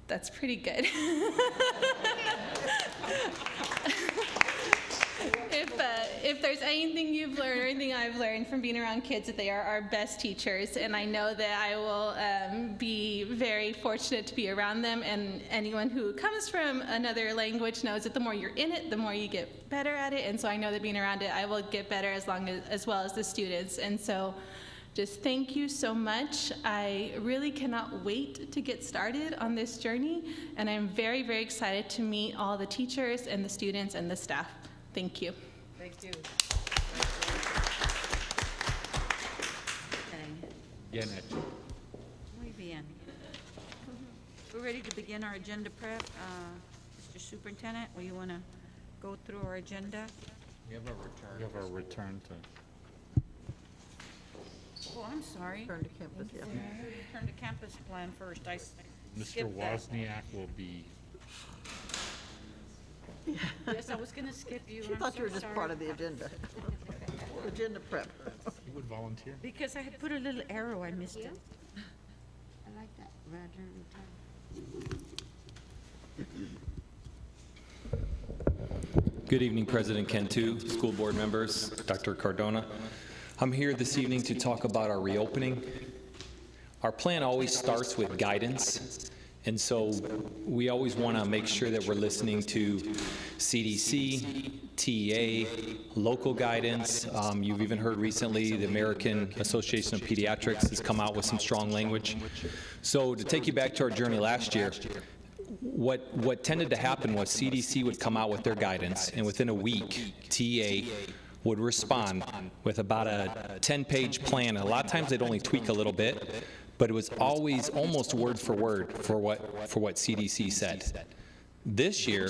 That's pretty good. If there's anything you've learned or anything I've learned from being around kids, that they are our best teachers, and I know that I will be very fortunate to be around them, and anyone who comes from another language knows that the more you're in it, the more you get better at it, and so I know that being around it, I will get better as well as the students, and so just thank you so much. I really cannot wait to get started on this journey, and I'm very, very excited to meet all the teachers and the students and the staff. Thank you. Thank you. Bien hecho. Muy bien. We're ready to begin our agenda prep. Mr. Superintendent, will you want to go through our agenda? We have a return. We have our return to, Oh, I'm sorry. Turn to campus, yeah. Turn to campus plan first. I Mr. skipped that. Wozniak will be, Yes, I was going to skip you. She I'm thought so you were just sorry. part of the agenda. Agenda prep. he would volunteer. Because I had put a little arrow, I missed it. I like that, Roger and Good evening, President Cantu, school board members, Dr. Cardona. I'm here this evening to talk about our reopening. Our plan always starts with guidance, and so we always want to make sure that we're listening to CDC, TEA, local guidance. You've even heard recently the American Association of Pediatrics has come out with some strong language. So to take you back to our journey last year, what tended to happen was CDC would come out with their guidance, and within a week, TEA would respond with about a 10-page plan. A lot of times they'd only tweak a little bit, but it was always almost word for word for what CDC said. This year,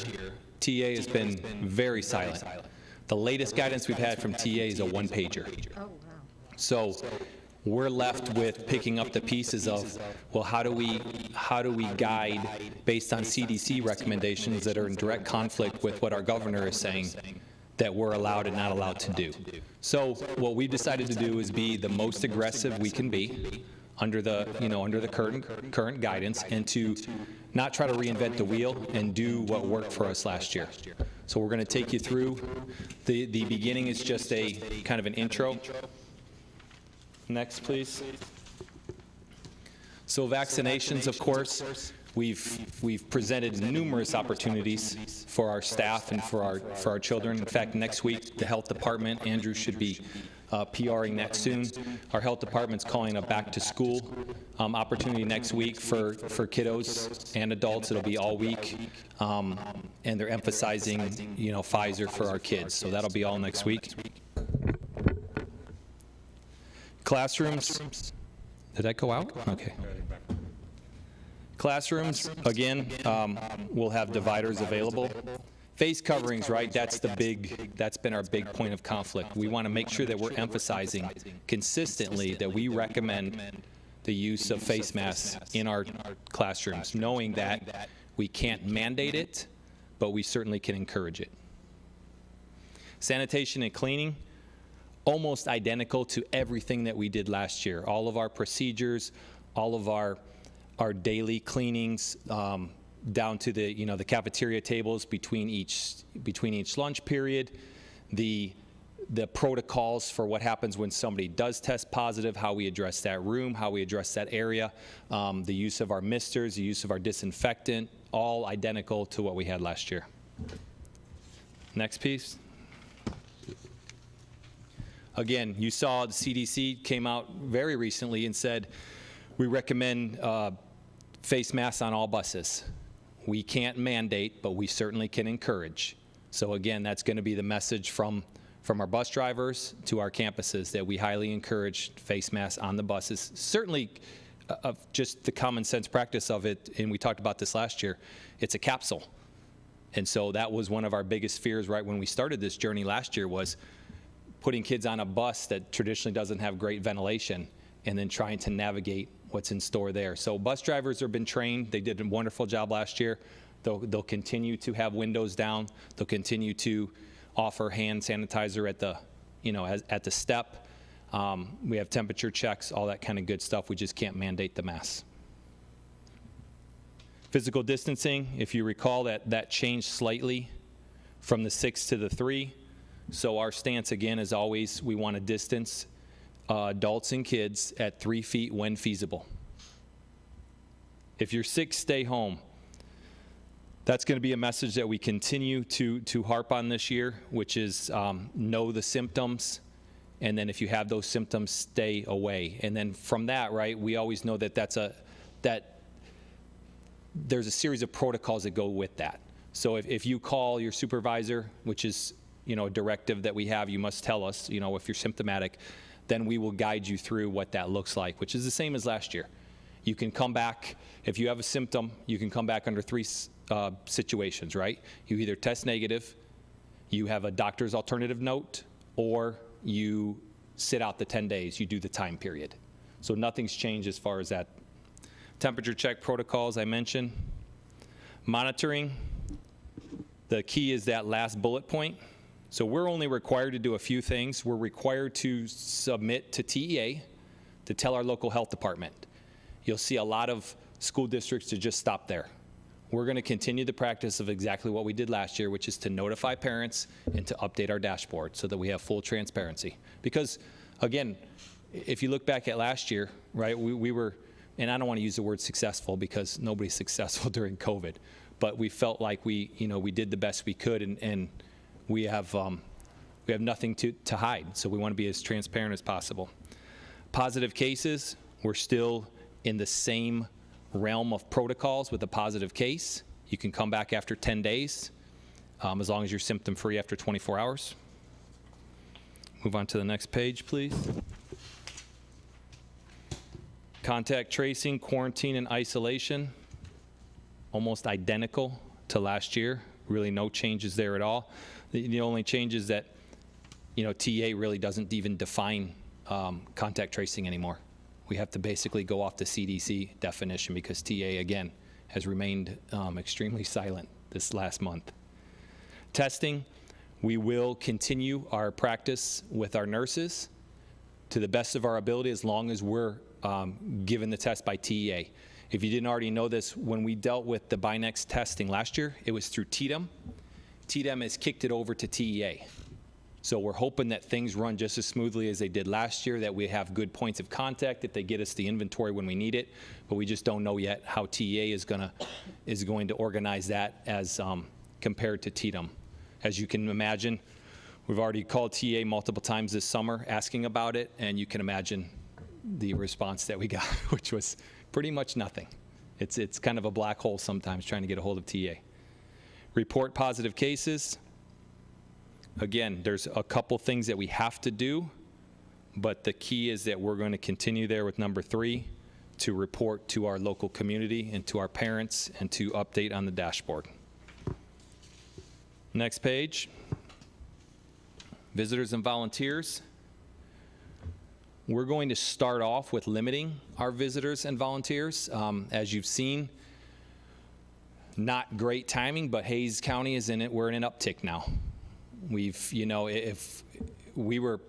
TEA has been very silent. The latest guidance we've had from TEA is a one-pager. Oh, wow. So we're left with picking up the pieces of, well, how do we guide based on CDC recommendations that are in direct conflict with what our governor is saying that we're allowed and not allowed to do. So what we've decided to do is be the most aggressive we can be under the current guidance, and to not try to reinvent the wheel and do what worked for us last year. So we're going to take you through. The beginning is just a kind of an intro. Next, please. So vaccinations, of course, we've presented numerous opportunities for our staff and for our children. In fact, next week, the health department, Andrew should be PRing that soon. Our health department's calling a back-to-school opportunity next week for kiddos and adults. It'll be all week, and they're emphasizing, Pfizer for our kids. So that'll be all next week. Classrooms. Did that go out? Okay. Classrooms, again, we'll have dividers available. Face coverings, right, that's been our big point of conflict. We want to make sure that we're emphasizing consistently that we recommend the use of face masks in our classrooms, knowing that we can't mandate it, but we certainly can encourage it. Sanitation and cleaning, almost identical to everything that we did last year. All of our procedures, all of our daily cleanings, down to the cafeteria tables between each lunch period, the protocols for what happens when somebody does test positive, how we address that room, how we address that area, the use of our misters, the use of our disinfectant, all identical to what we had last year. Next piece. Again, you saw the CDC came out very recently and said, we recommend face masks on all buses. We can't mandate, but we certainly can encourage. So again, that's going to be the message from our bus drivers to our campuses, that we highly encourage face masks on the buses. Certainly, of just the common sense practice of it, and we talked about this last year, it's a capsule. And so that was one of our biggest fears right when we started this journey last year, was putting kids on a bus that traditionally doesn't have great ventilation and then trying to navigate what's in store there. So bus drivers have been trained. They did a wonderful job last year. They'll continue to have windows down. They'll continue to offer hand sanitizer at the, at the step. We have temperature checks, all that kind of good stuff. We just can't mandate the masks. Physical distancing, if you recall, that changed slightly from the 6 to the 3. So our stance, again, is always we want to distance adults and kids at 3 feet when feasible. If you're sick, stay home. That's going to be a message that we continue to harp on this year, which is know the symptoms, and then if you have those symptoms, stay away. And then from that, right, we always know that there's a series of protocols that go with that. So if you call your supervisor, which is a directive that we have, you must tell us, if you're symptomatic, then we will guide you through what that looks like, which is the same as last year. You can come back, if you have a symptom, you can come back under 3 situations, right? You either test negative, you have a doctor's alternative note, or you sit out the 10 days, you do the time period. So nothing's changed as far as that. Temperature check protocols I mentioned. Monitoring, the key is that last bullet point. So we're only required to do a few things. We're required to submit to TEA to tell our local health department. You'll see a lot of school districts to just stop there. We're going to continue the practice of exactly what we did last year, which is to notify parents and to update our dashboard so that we have full transparency. Because, again, if you look back at last year, right, we were, and I don't want to use the word successful because nobody's successful during COVID, but we felt like we did the best we could, and we have nothing to hide. So we want to be as transparent as possible. Positive cases, we're still in the same realm of protocols with a positive case. You can come back after 10 days, as long as you're symptom-free after 24 hours. Move on to the next page, please. Contact tracing, quarantine, and isolation, almost identical to last year. Really no changes there at all. The only change is that, TA really doesn't even define contact tracing anymore. We have to basically go off the CDC definition because TA, again, has remained extremely silent this last month. Testing, we will continue our practice with our nurses to the best of our ability as long as we're given the test by TEA. If you didn't already know this, when we dealt with the BINEX testing last year, it was through TDEM. TDEM has kicked it over to TEA. So we're hoping that things run just as smoothly as they did last year, that we have good points of contact, that they get us the inventory when we need it, but we just don't know yet how TEA is going to organize that as compared to TDEM. As you can imagine, We've already called TA multiple times this summer asking about it, and you can imagine the response that we got, which was pretty much nothing. It's kind of a black hole sometimes trying to get a hold of TA. Report positive cases. Again, there's a couple things that we have to do, but the key is that we're going to continue there with number 3 to report to our local community and to our parents and to update on the dashboard. Next page. Visitors and volunteers. We're going to start off with limiting our visitors and volunteers. As you've seen, not great timing, but Hays County is in it. We're in an uptick now. We've, you know, if we were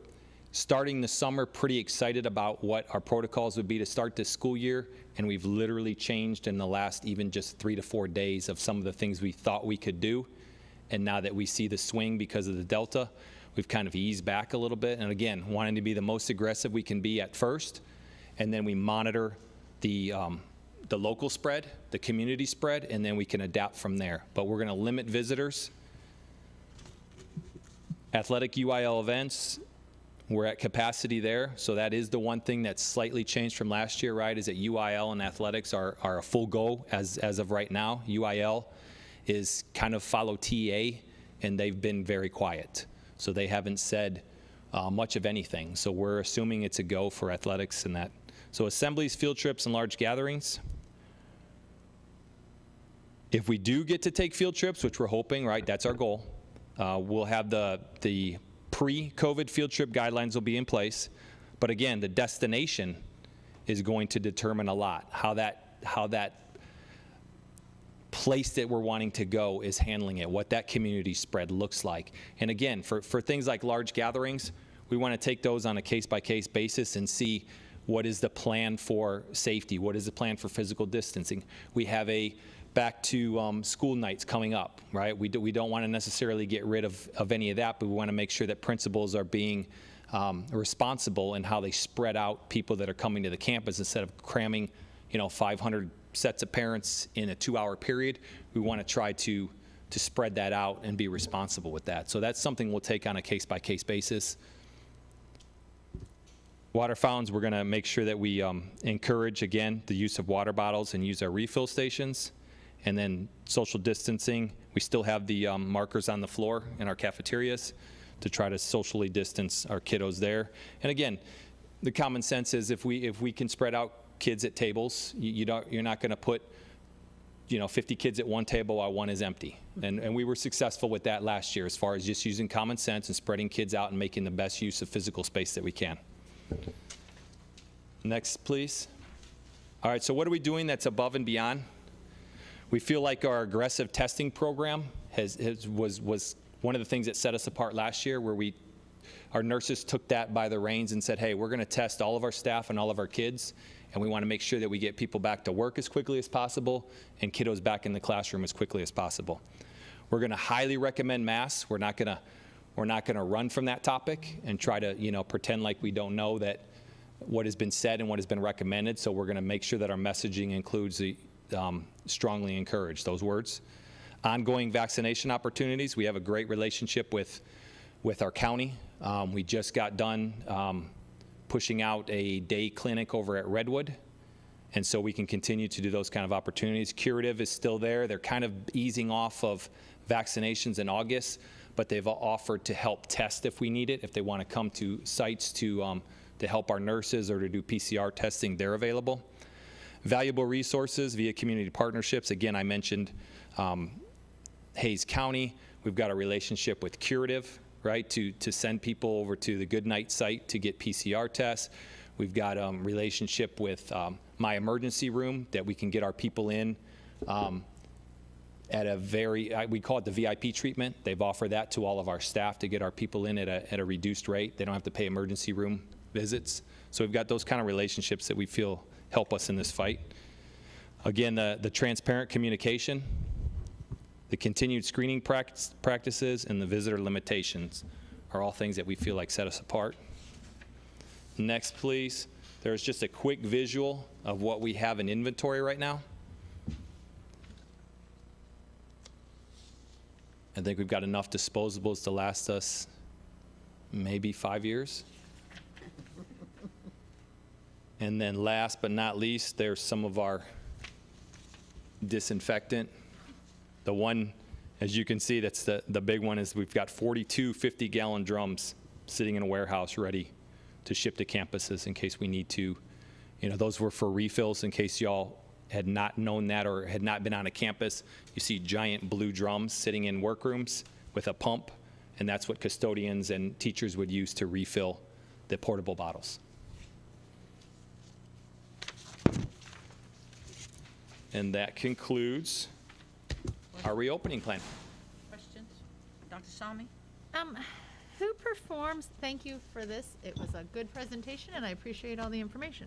starting the summer pretty excited about what our protocols would be to start this school year, and we've literally changed in the last even just 3 to 4 days of some of the things we thought we could do. And now that we see the swing because of the Delta, we've kind of eased back a little bit. And again, wanting to be the most aggressive we can be at first, and then we monitor the local spread, the community spread, and then we can adapt from there. But we're going to limit visitors. Athletic UIL events, we're at capacity there. So that is the one thing that's slightly changed from last year, right, is that UIL and athletics are a full go as of right now. UIL is kind of follow TA, and they've been very quiet. So they haven't said much of anything. So we're assuming it's a go for athletics and that. So assemblies, field trips, and large gatherings. If we do get to take field trips, which we're hoping, right, that's our goal, we'll have the pre-COVID field trip guidelines will be in place. But again, the destination is going to determine a lot. How that place that we're wanting to go is handling it, what that community spread looks like. And again, for things like large gatherings, we want to take those on a case-by-case basis and see what is the plan for safety, what is the plan for physical distancing. We have a back to school nights coming up, right? We don't want to necessarily get rid of any of that, but we want to make sure that principals are being responsible in how they spread out people that are coming to the campus instead of cramming, 500 sets of parents in a 2-hour period. We want to try to spread that out and be responsible with that. So that's something we'll take on a case-by-case basis. Water fountains, we're going to make sure that we encourage, again, the use of water bottles and use our refill stations. And then social distancing, we still have the markers on the floor in our cafeterias to try to socially distance our kiddos there. And again, the common sense is if we can spread out kids at tables, you're not going to put 50 kids at one table while one is empty. And we were successful with that last year as far as just using common sense and spreading kids out and making the best use of physical space that we can. Next, please. All right, so what are we doing that's above and beyond? We feel like our aggressive testing program was one of the things that set us apart last year, where our nurses took that by the reins and said, hey, we're going to test all of our staff and all of our kids, and we want to make sure that we get people back to work as quickly as possible and kiddos back in the classroom as quickly as possible. We're going to highly recommend masks. We're not going to run from that topic and try to pretend like we don't know that what has been said and what has been recommended. So we're going to make sure that our messaging includes the strongly encourage those words. Ongoing vaccination opportunities. We have a great relationship with our county. We just got done pushing out a day clinic over at Redwood, and so we can continue to do those kind of opportunities. Curative is still there. They're kind of easing off of vaccinations in August, but they've offered to help test if we need it. If they want to come to sites to help our nurses or to do PCR testing, they're available. Valuable resources via community partnerships. Again, I mentioned Hays County. We've got a relationship with Curative, right, to send people over to the Goodnight site to get PCR tests. We've got a relationship with My Emergency Room that we can get our people in at a we call it the VIP treatment. They've offered that to all of our staff to get our people in at a reduced rate. They don't have to pay emergency room visits. So we've got those kind of relationships that we feel help us in this fight. Again, the transparent communication, the continued screening practices, and the visitor limitations are all things that we feel like set us apart. Next, please. There's just a quick visual of what we have in inventory right now. I think we've got enough disposables to last us maybe 5 years. And then last but not least, there's some of our disinfectant. The one, as you can see, that's the big one, is we've got 42 50-gallon drums sitting in a warehouse ready to ship to campuses in case we need to. You know, those were for refills in case y'all had not known that or had not been on a campus. You see giant blue drums sitting in workrooms with a pump, and that's what custodians and teachers would use to refill the portable bottles. And that concludes our reopening plan. Questions? Dr. Sami? Who performs, thank you for this, it was a good presentation, and I appreciate all the information.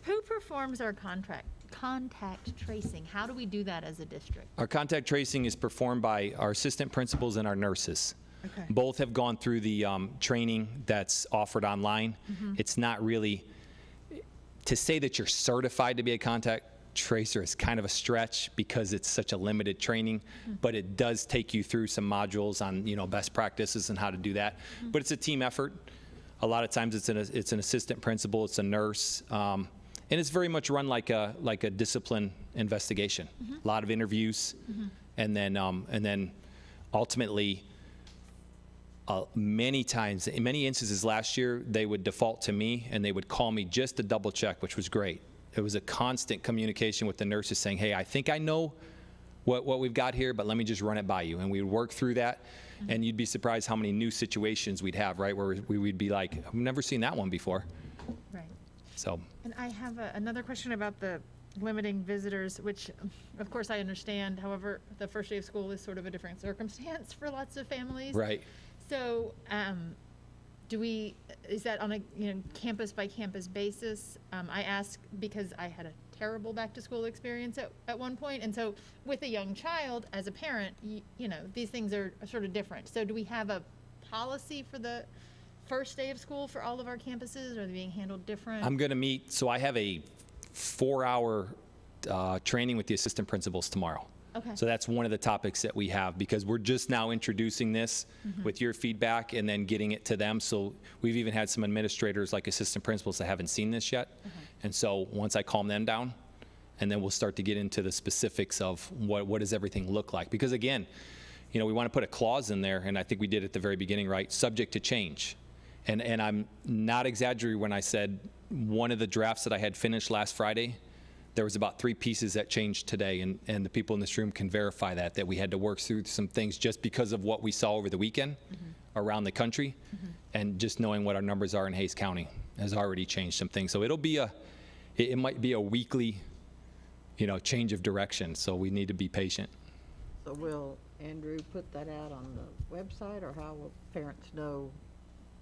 Who performs our contact tracing? How do we do that as a district? Our contact tracing is performed by our assistant principals and our nurses. Okay. Both have gone through the training that's offered online. It's not really, to say that you're certified to be a contact tracer is kind of a stretch because it's such a limited training, but it does take you through some modules on, you know, best practices and how to do that. But it's a team effort. A lot of times it's an assistant principal, it's a nurse, and it's very much run like a discipline investigation. A lot of interviews, and then ultimately, many times, in many instances last year, they would default to me and they would call me just to double check, which was great. It was a constant communication with the nurses saying, hey, I think I know what we've got here, but let me just run it by you. And we would work through that, and you'd be surprised how many new situations we'd have, right, where we would be like, I've never seen that one before. Right. So, And I have another question about the limiting visitors, which, of course, I understand. However, the first day of school is sort of a different circumstance for lots of families. right. So, is that on a, campus by campus basis? I ask because I had a terrible back to school experience at one point. And so with a young child, as a parent, these things are sort of different. So do we have a policy for the first day of school for all of our campuses? Are they being handled different? I'm going to meet, so I have a 4-hour training with the assistant principals tomorrow. Okay. So that's one of the topics that we have, because we're just now introducing this with your feedback and then getting it to them. So we've even had some administrators, like assistant principals, that haven't seen this yet. And so once I calm them down, and then we'll start to get into the specifics of what does everything look like. Because again, we want to put a clause in there, and I think we did at the very beginning, right? Subject to change. And I'm not exaggerating when I said one of the drafts that I had finished last Friday, there was about 3 pieces that changed today, and the people in this room can verify that we had to work through some things just because of what we saw over the weekend around the country, and just knowing what our numbers are in Hays County has already changed some things. So it might be a weekly, change of direction, so we need to be patient. So will Andrew put that out on the website, or how will parents know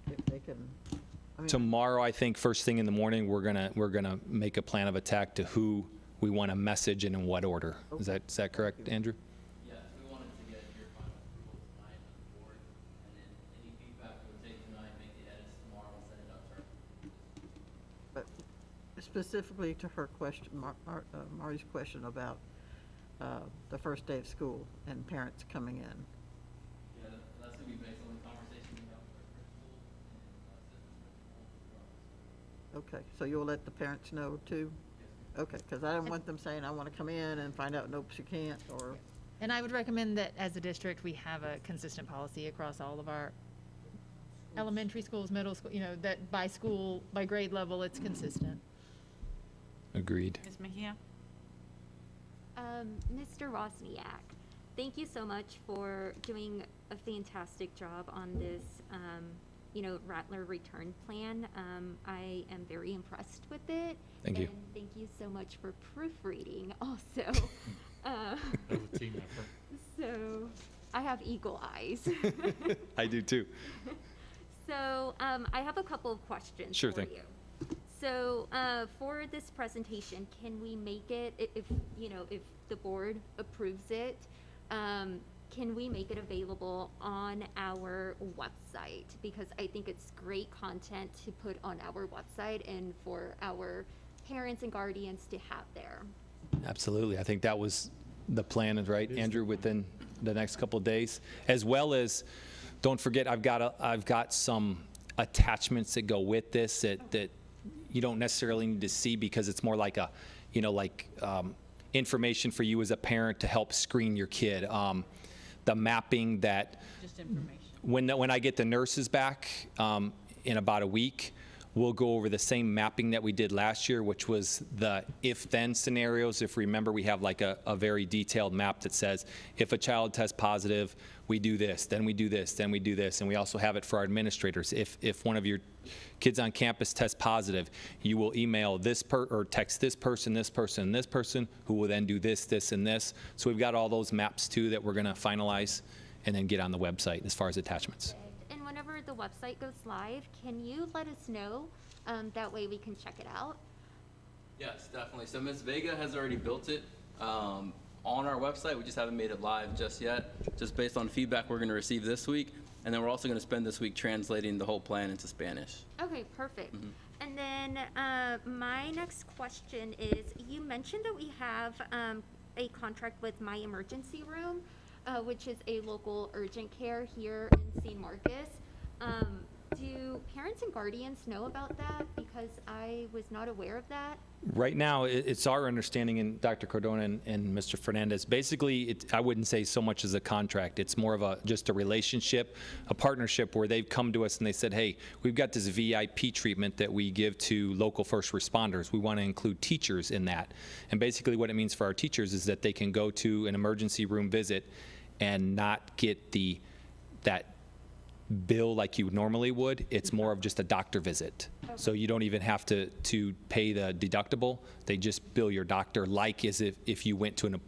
if they can? Tomorrow, I think first thing in the morning, we're gonna make a plan of attack to who we want to message and in what order. Is that correct, Andrew? Yes, we wanted to get your final approval tonight on the board, and then any feedback we'll take tonight, make the edits tomorrow, we'll send it out to her. But specifically to her question, Marty's question about the first day of school and parents coming in. Yeah, that's gonna be based on the conversation we have with our principal and assistant principal. Okay, so you'll let the parents know too? Okay, because I don't want them saying, I want to come in and find out, nope, she can't, or. And I would recommend that as a district, we have a consistent policy across all of our elementary schools, middle school, that by grade level, it's consistent. Agreed. Ms. Mejia? Mr. Wozniak, thank you so much for doing a fantastic job on this, Rattler return plan. I am very impressed with it. Thank you. And thank you so much for proofreading also. That was a team effort. So I have eagle eyes. I do too. So I have a couple of questions Sure for thing. you. So for this presentation, can we make it, if the board approves it, can we make it available on our website? Because I think it's great content to put on our website and for our parents and guardians to have there. Absolutely. I think that was the plan, right, Andrew, within the next couple of days, as well as, don't forget, I've got some attachments that go with this that you don't necessarily need to see, because it's more like a, information for you as a parent to help screen your kid. The mapping that Just information. when I get the nurses back in about a week, we'll go over the same mapping that we did last year, which was the if-then scenarios. If remember, we have like a very detailed map that says, if a child tests positive, we do this, then we do this, then we do this. And we also have it for our administrators. If one of your kids on campus tests positive, you will email this or text this person, this person, and this person, who will then do this, this, and this. So we've got all those maps too that we're going to finalize and then get on the website as far as attachments. And whenever the website goes live, can you let us know? That way we can check it out. Yes, definitely. So Ms. Vega has already built it on our website. We just haven't made it live just yet, just based on feedback we're going to receive this week. And then we're also going to spend this week translating the whole plan into Spanish. Okay, perfect. And then my next question is, you mentioned that we have a contract with My Emergency Room, which is a local urgent care here in San Marcos. Do parents and guardians know about that? Because I was not aware of that. Right now, it's our understanding, and Dr. Cardona and Mr. Fernandez, basically, I wouldn't say so much as a contract. It's more of just a relationship, a partnership where they've come to us and they said, hey, we've got this VIP treatment that we give to local first responders. We want to include teachers in that. And basically what it means for our teachers is that they can go to an emergency room visit and not get that bill like you normally would. It's more of just a doctor visit. So you don't even have to pay the deductible. They just bill your doctor like as if you went to an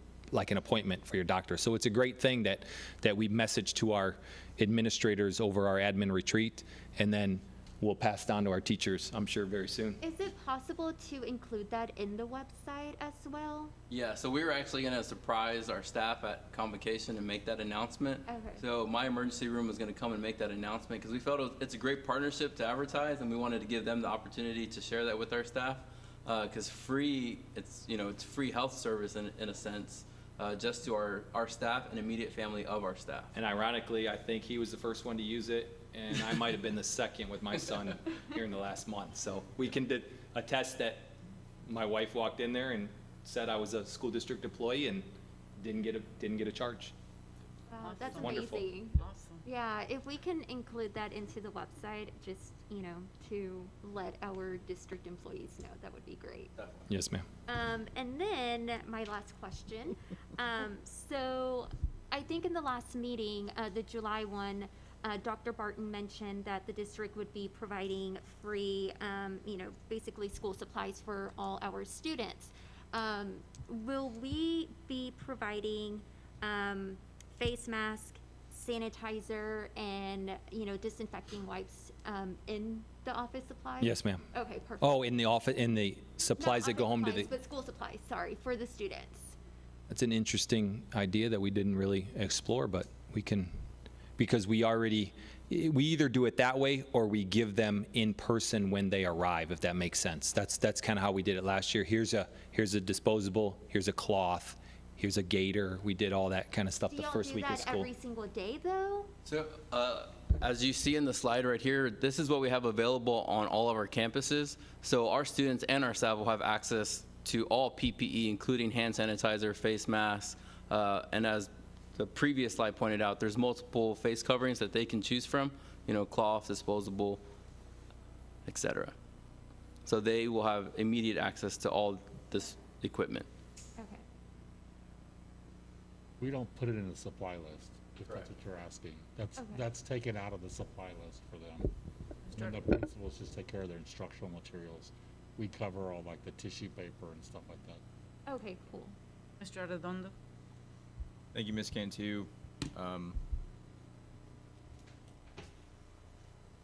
appointment for your doctor. So it's a great thing that we message to our administrators over our admin retreat, and then we'll pass down to our teachers, I'm sure, very soon. Is it possible to include that in the website as well? Yeah, so we were actually going to surprise our staff at convocation and make that announcement. Okay. So My Emergency Room was going to come and make that announcement because we felt it's a great partnership to advertise, and we wanted to give them the opportunity to share that with our staff. Because it's free health service in a sense, just to our staff and immediate family of our staff. And ironically, I think he was the first one to use it, and I might have been the second with my son here in the last month. So we can attest that my wife walked in there and said I was a school district employee and didn't get a charge. Wow, that's Wonderful. amazing. Awesome. Yeah, if we can include that into the website, just, to let our district employees know, that would be great. Yes, ma'am. And then my last question. So I think in the last meeting, the July one, Dr. Barton mentioned that the district would be providing free, basically school supplies for all our students. Will we be providing face mask, sanitizer, and, disinfecting wipes in the office supplies? Yes, ma'am. Okay, perfect. Oh, in the supplies Not that go office home to supplies, the, but school supplies, sorry, for the students. that's an interesting idea that we didn't really explore, but we can, because we either do it that way or we give them in person when they arrive, if that makes sense. That's kind of how we did it last year. Here's a disposable, here's a cloth, here's a gator. We did all that kind of stuff the first week of Do y'all do that school. every single day, though? So, as you see in the slide right here, this is what we have available on all of our campuses. So our students and our staff will have access to all PPE, including hand sanitizer, face masks, and as the previous slide pointed out, there's multiple face coverings that they can choose from, cloth, disposable, etc. So they will have immediate access to all this equipment. Okay. We don't put it in the supply list, if that's what you're asking. That's taken out of the supply list for them. And the principals just take care of their instructional materials. We cover all like the tissue paper and stuff like that. Okay, cool. Mr. Arredondo? Thank you, Ms. Cantu. I'm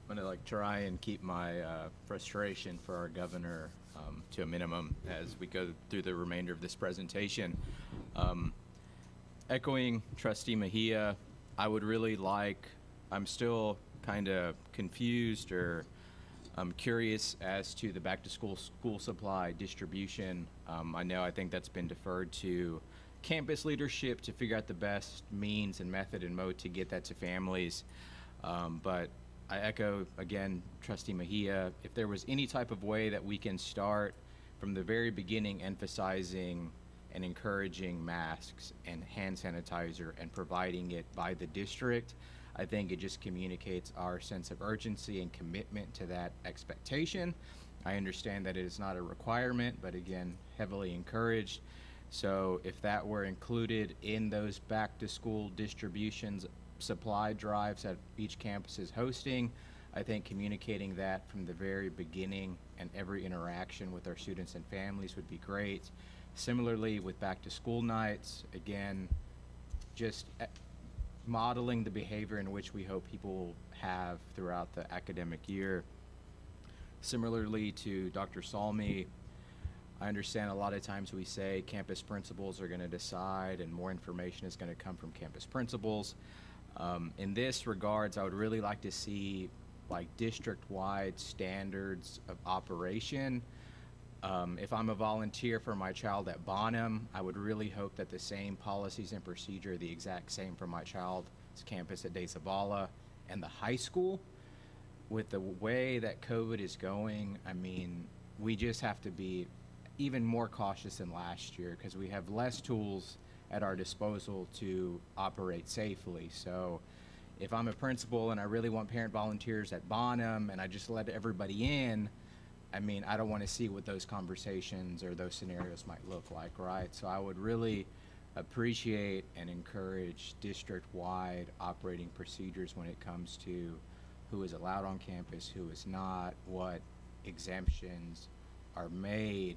gonna try and keep my frustration for our governor to a minimum as we go through the remainder of this presentation. Echoing Trustee Mejia, I would really like, I'm still kind of confused or I'm curious as to the back-to-school school supply distribution. I think that's been deferred to campus leadership to figure out the best means and method and mode to get that to families. But I echo, again, Trustee Mejia, if there was any type of way that we can start from the very beginning emphasizing and encouraging masks and hand sanitizer and providing it by the district, I think it just communicates our sense of urgency and commitment to that expectation. I understand that it is not a requirement, but again, heavily encouraged. So if that were included in those back-to-school distributions, supply drives that each campus is hosting, I think communicating that from the very beginning and every interaction with our students and families would be great. Similarly, with back-to-school nights, again, just modeling the behavior in which we hope people will have throughout the academic year. Similarly to Dr. Salmi, I understand a lot of times we say campus principals are going to decide and more information is going to come from campus principals. In this regards, I would really like to see like district-wide standards of operation. If I'm a volunteer for my child at Bonham, I would really hope that the same policies and procedure are the exact same for my child's campus at DeZavala and the high school. With the way that COVID is going, I mean, we just have to be even more cautious than last year because we have less tools at our disposal to operate safely. So if I'm a principal and I really want parent volunteers at Bonham and I just let everybody in, I mean, I don't want to see what those conversations or those scenarios might look like, right? So I would really appreciate and encourage district-wide operating procedures when it comes to who is allowed on campus, who is not, what exemptions are made.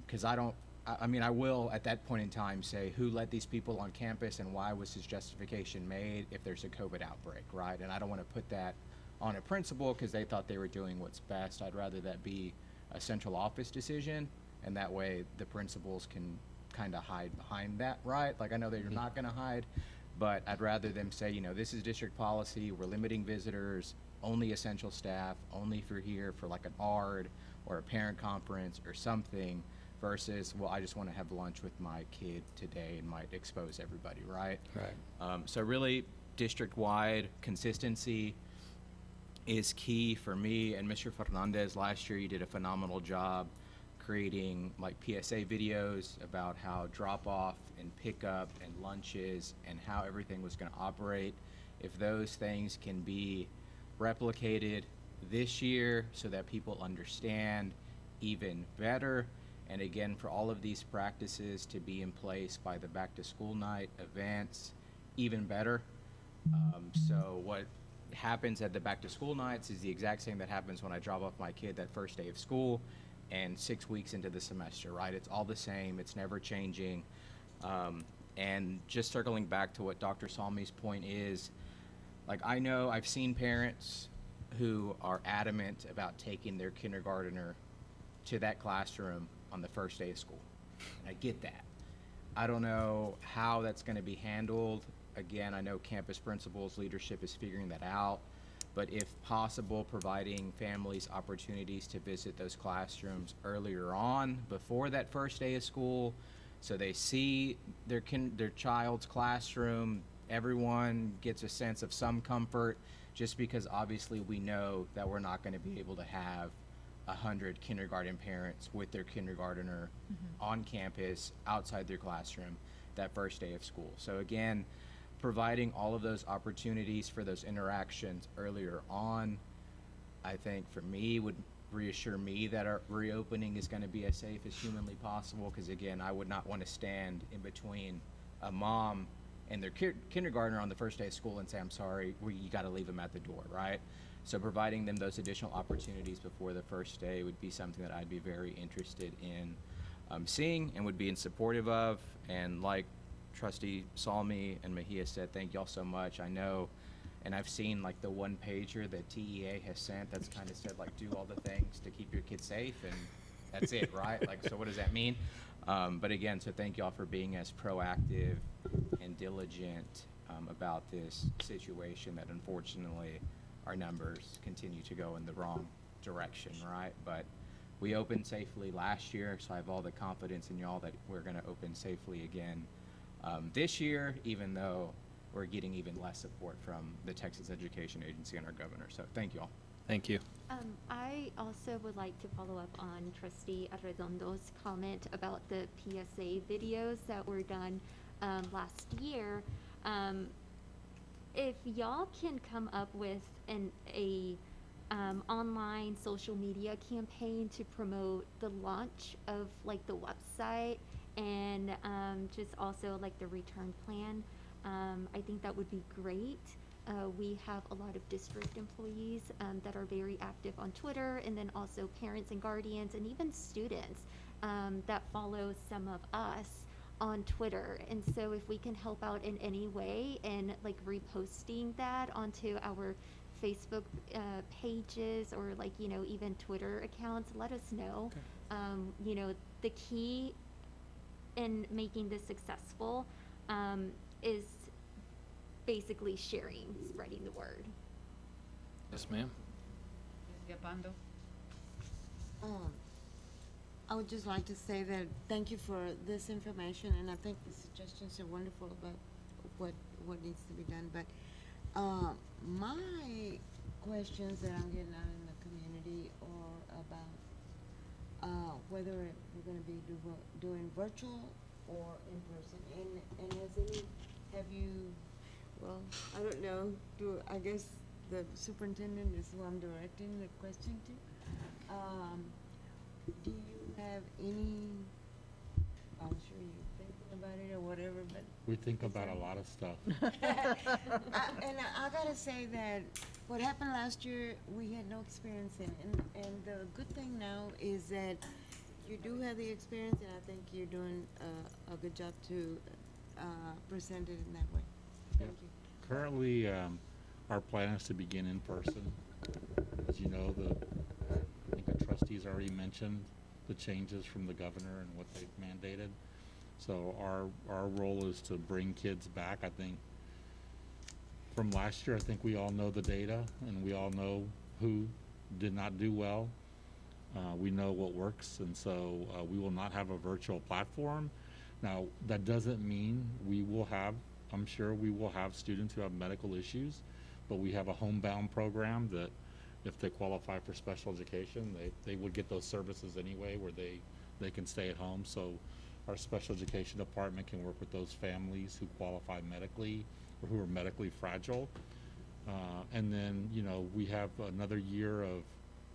Because I mean, I will at that point in time say who let these people on campus and why was his justification made if there's a COVID outbreak, right? And I don't want to put that on a principal because they thought they were doing what's best. I'd rather that be a central office decision, and that way the principals can kind of hide behind that, right? Like I know they're not going to hide, but I'd rather them say, you know, this is district policy, we're limiting visitors, only essential staff, only for here for like an ARD or a parent conference or something, versus, well, I just want to have lunch with my kid today and might expose everybody, right? Right. So really, district-wide consistency is key for me. And Mr. Fernandez, last year you did a phenomenal job creating like PSA videos about how drop-off and pickup and lunches and how everything was going to operate. If those things can be replicated this year so that people understand even better, and again, for all of these practices to be in place by the back-to-school night events, even better. So what happens at the back-to-school nights is the exact same that happens when I drop off my kid that first day of school and 6 weeks into the semester, right? It's all the same. It's never changing. And just circling back to what Dr. Salmi's point is, like I know I've seen parents who are adamant about taking their kindergartner to that classroom on the first day of school. And I get that. I don't know how that's going to be handled. Again, I know campus principals, leadership is figuring that out. But if possible, providing families opportunities to visit those classrooms earlier on, before that first day of school, so they see their child's classroom, everyone gets a sense of some comfort, just because obviously we know that we're not going to be able to have 100 kindergarten parents with their kindergartner on campus outside their classroom that first day of school. So again, providing all of those opportunities for those interactions earlier on, I think for me would reassure me that our reopening is going to be as safe as humanly possible, because again, I would not want to stand in between a mom and their kindergartner on the first day of school and say, I'm sorry, you got to leave them at the door, right? So providing them those additional opportunities before the first day would be something that I'd be very interested in seeing and would be in supportive of. And like Trustee Salmi and Mejia said, thank y'all so much. I know, and I've seen like the one pager that TEA has sent that's kind of said like, do all the things to keep your kids safe, and that's it, right? Like, so what does that mean? But again, so thank y'all for being as proactive and diligent about this situation that unfortunately our numbers continue to go in the wrong direction, right? But we opened safely last year, so I have all the confidence in y'all that we're going to open safely again this year, even though we're getting even less support from the Texas Education Agency and our governor. So thank you all. Thank you. I also would like to follow up on Trustee Arredondo's comment about the PSA videos that were done last year. If y'all can come up with a online social media campaign to promote the launch of like the website and just also like the return plan, I think that would be great. We have a lot of district employees that are very active on Twitter, and then also parents and guardians and even students that follow some of us on Twitter. And so if we can help out in any way and like reposting that onto our Facebook pages or like, you know, even Twitter accounts, let us know. You know, the key in making this successful is basically sharing, spreading the word. Yes, ma'am. Ms. Villalpando? I would just like to say that thank you for this information, and I think the suggestions are wonderful about what needs to be done. But my questions that I'm getting out in the community are about whether we're going to be doing virtual or in person. And have you? Well, I don't know. I guess the superintendent is who I'm directing the question to. Do you have any, I'm sure you're thinking about it or whatever, but. We think about a lot of stuff. And I gotta say that what happened last year, we had no experience in. And the good thing now is that you do have the experience, and I think you're doing a good job to present it in that way. Thank you. Currently, our plan is to begin in person. As you know, I think the trustees already mentioned the changes from the governor and what they've mandated. So our role is to bring kids back. I think from last year, I think we all know the data and we all know who did not do well. We know what works, and so we will not have a virtual platform. Now, that doesn't mean I'm sure we will have students who have medical issues, but we have a homebound program that if they qualify for special education, they would get those services anyway where they can stay at home. So our special education department can work with those families who qualify medically or who are medically fragile. And then, you know, we have another year of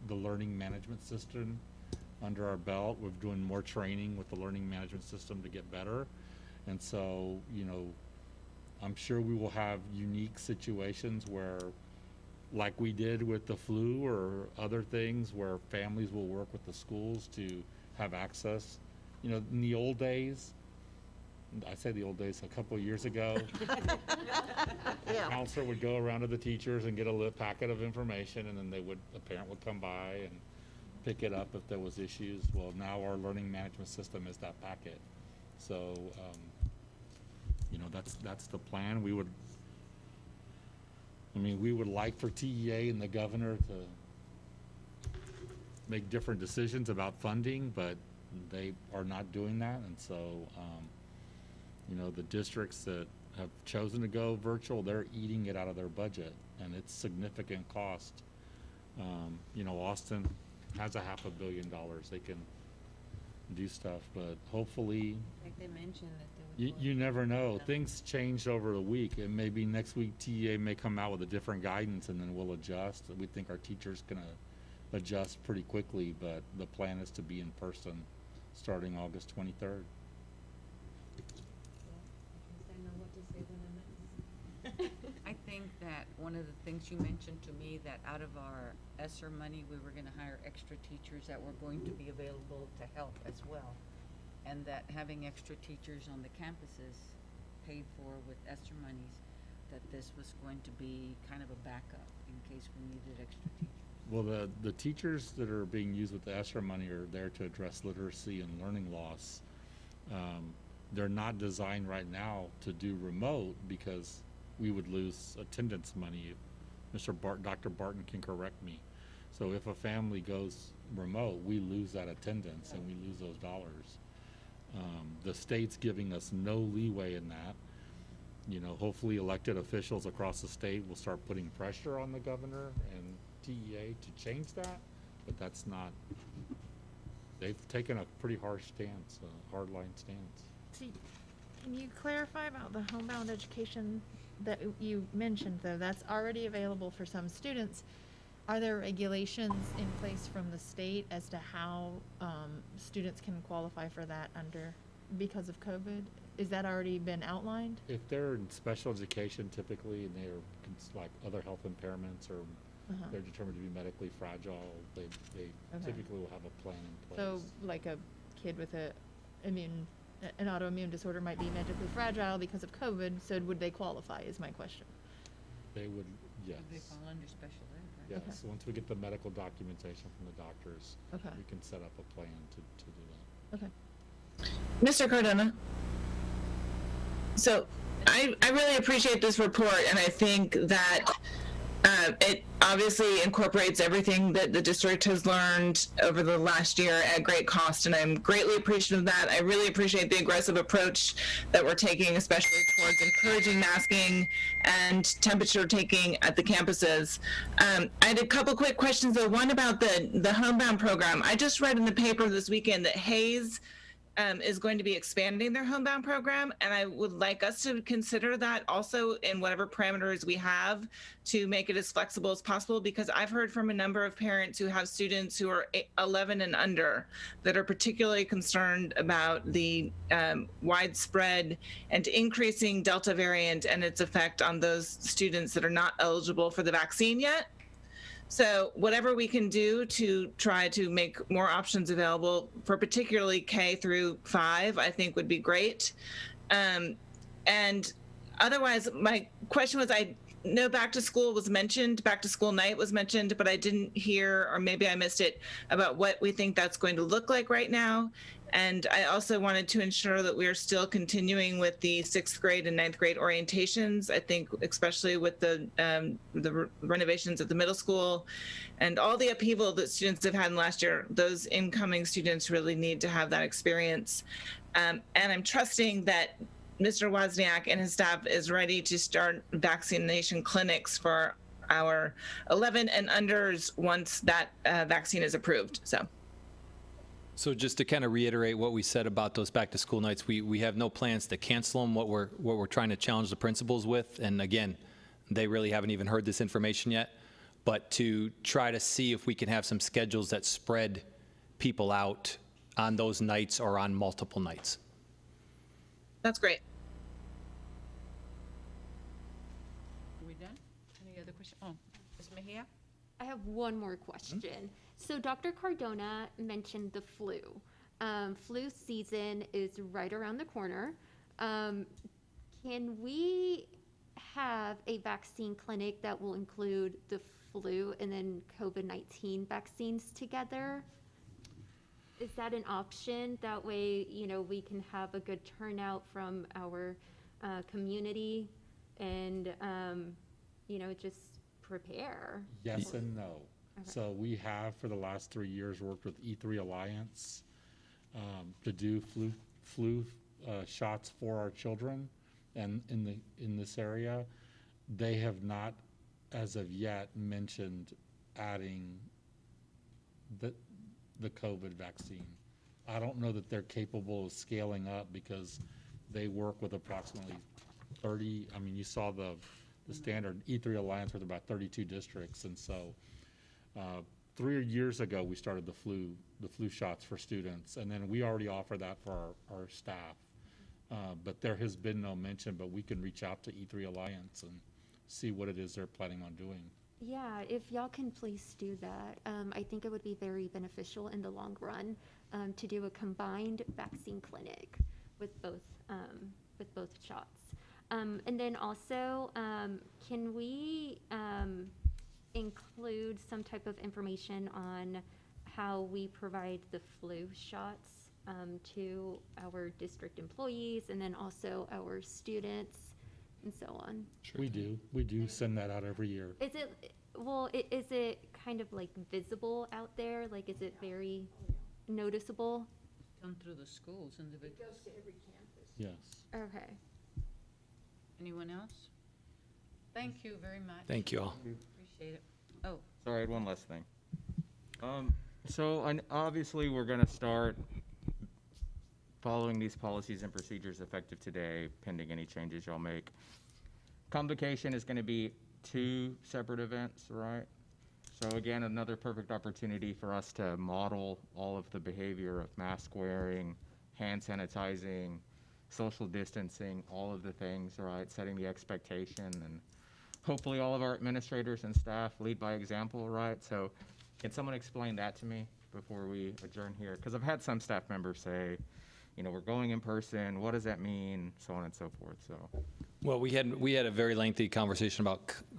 the learning management system under our belt. We're doing more training with the learning management system to get better. And so, you know, I'm sure we will have unique situations where, like we did with the flu or other things, where families will work with the schools to have access. You know, in the old days, I say the old days, a couple of years ago, the counselor would go around to the teachers and get a packet of information, and then a parent would come by and pick it up if there was issues. Well, now our learning management system is that packet. So, you know, that's the plan. We would like for TEA and the governor to make different decisions about funding, but they are not doing that. And so, you know, the districts that have chosen to go virtual, they're eating it out of their budget, and it's significant cost. You know, Austin has $500 million. They can do stuff, but hopefully, Like they mentioned that they would. you never know. Things changed over the week, and maybe next week TEA may come out with a different guidance, and then we'll adjust. We think our teachers can adjust pretty quickly, but the plan is to be in person starting August 23rd. I think that one of the things you mentioned to me, that out of our ESSER money, we were gonna hire extra teachers that were going to be available to help as well. And that having extra teachers on the campuses paid for with ESSER monies, that this was going to be kind of a backup in case we needed extra teachers. Well, the teachers that are being used with the ESSER money are there to address literacy and learning loss. They're not designed right now to do remote because we would lose attendance money. Dr. Barton can correct me. So if a family goes remote, we lose that attendance and we lose those dollars. The state's giving us no leeway in that. hopefully elected officials across the state will start putting pressure on the governor and TEA to change that, but that's not, they've taken a pretty harsh stance, a hardline stance. See, can you clarify about the homebound education that you mentioned, though? That's already available for some students. Are there regulations in place from the state as to how students can qualify for that because of COVID? Is that already been outlined? If they're in special education typically, and they're like other health impairments, or they're determined to be medically fragile, they typically will have a plan in place. So like a kid with an autoimmune disorder might be medically fragile because of COVID, so would they qualify, is my question. They would, yes. They fall under special ed, right? Yes, Okay. once we get the medical documentation from the doctors, Okay. we can set up a plan to do that. Okay. Mr. Cardona. So I really appreciate this report, and I think that it obviously incorporates everything that the district has learned over the last year at great cost, and I'm greatly appreciative of that. I really appreciate the aggressive approach that we're taking, especially towards encouraging masking and temperature taking at the campuses. I had a couple quick questions, though. One about the homebound program. I just read in the paper this weekend that Hayes is going to be expanding their homebound program, and I would like us to consider that also in whatever parameters we have to make it as flexible as possible, because I've heard from a number of parents who have students who are 11 and under that are particularly concerned about the widespread and increasing Delta variant and its effect on those students that are not eligible for the vaccine yet. So whatever we can do to try to make more options available for particularly K through 5, I think would be great. And otherwise, my question was, I know back to school was mentioned, back to school night was mentioned, but I didn't hear, or maybe I missed it, about what we think that's going to look like right now. And I also wanted to ensure that we are still continuing with the 6th grade and 9th grade orientations. I think especially with the renovations at the middle school and all the upheaval that students have had in last year, those incoming students really need to have that experience. And I'm trusting that Mr. Wozniak and his staff is ready to start vaccination clinics for our 11 and unders once that vaccine is approved. So just to kind of reiterate what we said about those back to school nights, we have no plans to cancel them. What we're trying to challenge the principals with, and again, they really haven't even heard this information yet, but to try to see if we can have some schedules that spread people out on those nights or on multiple nights. That's great. Are we done? Any other questions? Oh, Ms. Mejia? I have one more question. So Dr. Cardona mentioned the flu. Flu season is right around the corner. Can we have a vaccine clinic that will include the flu and then COVID-19 vaccines together? Is that an option? That way, we can have a good turnout from our community and, just prepare. Yes and no. So we have, for the last 3 years, worked with E3 Alliance to do flu shots for our children, and in this area, they have not, as of yet, mentioned adding the COVID vaccine. I don't know that they're capable of scaling up because they work with approximately 30. I mean, you saw the standard E3 Alliance with about 32 districts, and so. 3 years ago, we started the flu shots for students, and then we already offer that for our staff. But there has been no mention, but we can reach out to E3 Alliance and see what it is they're planning on doing. Yeah, if y'all can please do that. I think it would be very beneficial in the long run to do a combined vaccine clinic with both shots. And then also, can we include some type of information on how we provide the flu shots to our district employees and then also our students and so on? We do send that out every year. Is it kind of like visible out there? Like, is it very noticeable? Come through the schools individually. Yes. Okay. Anyone else? Thank you very much. Thank you all. Appreciate it. Oh, Sorry, I had one last thing. Obviously, we're gonna start following these policies and procedures effective today, pending any changes y'all make. Convocation is gonna be 2 separate events, right? So again, another perfect opportunity for us to model all of the behavior of mask wearing, hand sanitizing, social distancing, all of the things, right? Setting the expectation, and hopefully all of our administrators and staff lead by example, right? So can someone explain that to me before we adjourn here? Because I've had some staff members say, you know, we're going in person, what does that mean, so on and so forth, so. Well, we had a very lengthy conversation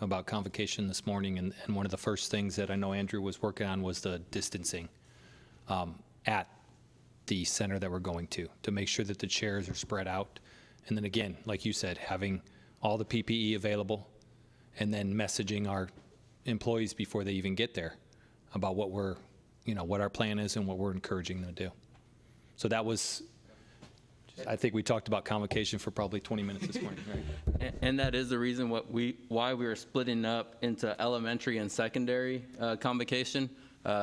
about convocation this morning, and one of the first things that I know Andrew was working on was the distancing at the center that we're going to make sure that the chairs are spread out. And then again, like you said, having all the PPE available, and then messaging our employees before they even get there about what what our plan is and what we're encouraging them to do. So that was, I think we talked about convocation for probably 20 minutes this morning, right? And that is the reason why we are splitting up into elementary and secondary convocation.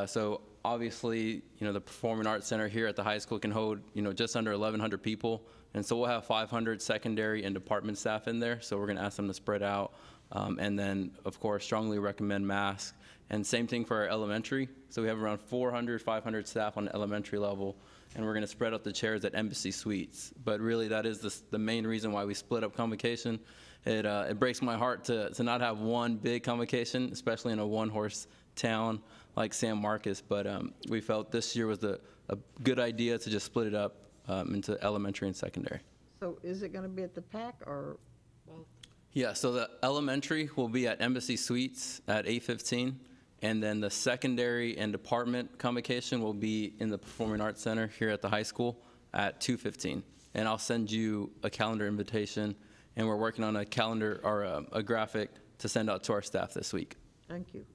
So obviously, the Performing Arts Center here at the high school can hold, just under 1,100 people. And so we'll have 500 secondary and department staff in there. So we're going to ask them to spread out. And then, of course, strongly recommend masks. And same thing for our elementary. So we have around 400, 500 staff on the elementary level. And we're going to spread out the chairs at Embassy Suites. But really, that is the main reason why we split up convocation. It breaks my heart to not have one big convocation, especially in a one-horse town like San Marcos. But we felt this year was a good idea to just split it up into elementary and secondary. So is it going to be at the PAC or? Yeah, so the elementary will be at Embassy Suites at 8:15. And then the secondary and department convocation will be in the Performing Arts Center here at the high school at 2:15. And I'll send you a calendar invitation, and we're working on a calendar or a graphic to send out to our staff this week. Thank you.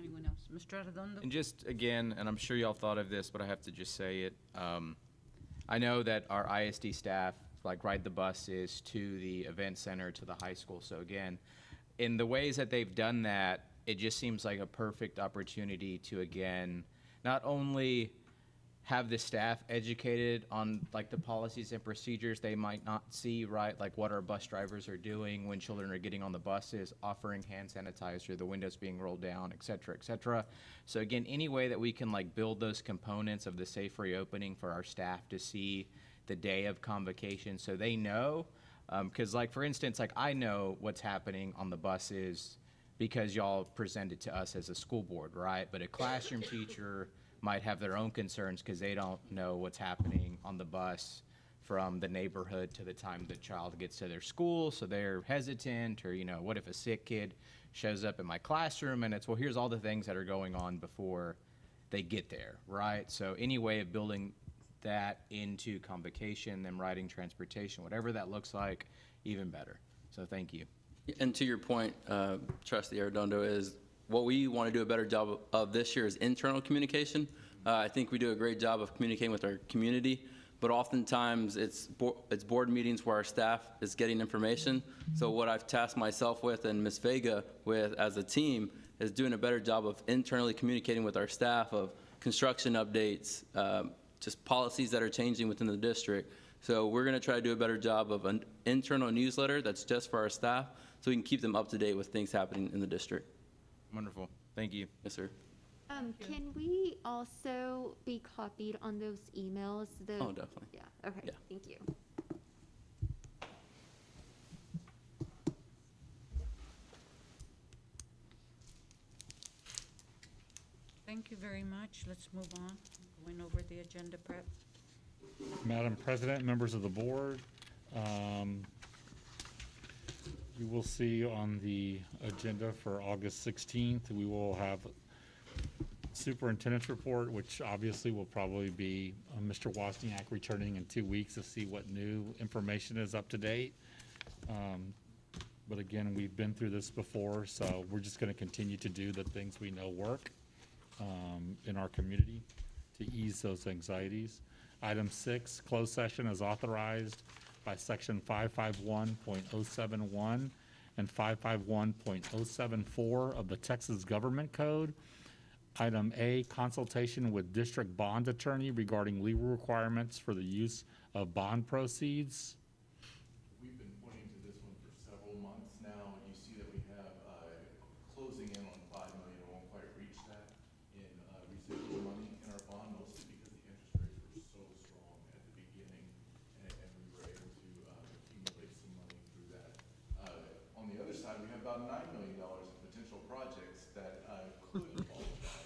anyone else? Mr. Arredondo? And just again, and I'm sure y'all thought of this, but I have to just say it. I know that our ISD staff ride the buses to the event center to the high school. So again, in the ways that they've done that, it just seems like a perfect opportunity to again not only have the staff educated on the policies and procedures they might not see, right? Like what our bus drivers are doing when children are getting on the buses, offering hand sanitizer, the windows being rolled down, et cetera, et cetera. So again, any way that we can build those components of the safe reopening for our staff to see the day of convocation so they know, because for instance, I know what's happening on the buses because y'all present it to us as a school board, right? But a classroom teacher might have their own concerns because they don't know what's happening on the bus from the neighborhood to the time the child gets to their school, so they're hesitant, or what if a sick kid shows up in my classroom and it's, well, here's all the things that are going on before they get there, right? So any way of building that into convocation, them riding transportation, whatever that looks like, even better. So thank you. And to your point, Trustee Arredondo, is what we want to do a better job of this year is internal communication. I think we do a great job of communicating with our community, but oftentimes it's board meetings where our staff is getting information. So what I've tasked myself with and Ms. Vega with as a team is doing a better job of internally communicating with our staff of construction updates, just policies that are changing within the district. So we're going to try to do a better job of an internal newsletter that's just for our staff so we can keep them up to date with things happening in the district. Wonderful. Thank you. Yes, sir. Can we also be copied on those emails? Oh, definitely. Yeah, okay, Yeah. thank you. Thank you very much. Let's move on. Going over the agenda prep. Madam President, members of the board, you will see on the agenda for August 16th, we will have superintendent's report, which obviously will probably be Mr. Wozniak returning in 2 weeks to see what new information is up to date. But again, we've been through this before, so we're just going to continue to do the things we know work in our community to ease those anxieties. Item 6, closed session is authorized by section 551.071 and 551.074 of the Texas Government Code. Item A, consultation with district bond attorney regarding legal requirements for the use of bond proceeds. We've been pointing to this one for several months now. You see that we have closing in on $5 million. We won't quite reach that in residual money in our bond, mostly because the interest rates were so strong at the beginning, and we were able to accumulate some money through that. On the other side, we have about $9 million in potential projects that could qualify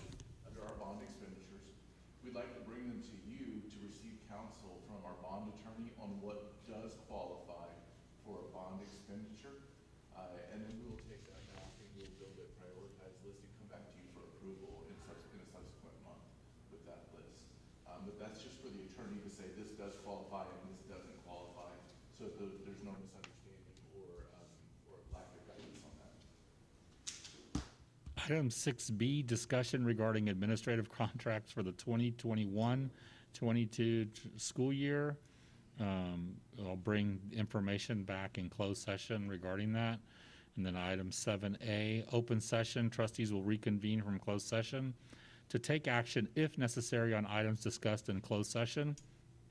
under our bond expenditures. We'd like to bring them to you to receive counsel from our bond attorney on what does qualify for a bond expenditure. And then we will take that back and we'll build a prioritized list and come back to you for approval in a subsequent month with that list. But that's just for the attorney to say this does qualify and this doesn't qualify, so there's no misunderstanding or lack of guidance on that. Item 6B, discussion regarding administrative contracts for the 2021-22 school year. I'll bring information back in closed session regarding that. And then item 7A, open session, trustees will reconvene from closed session to take action if necessary on items discussed in closed session.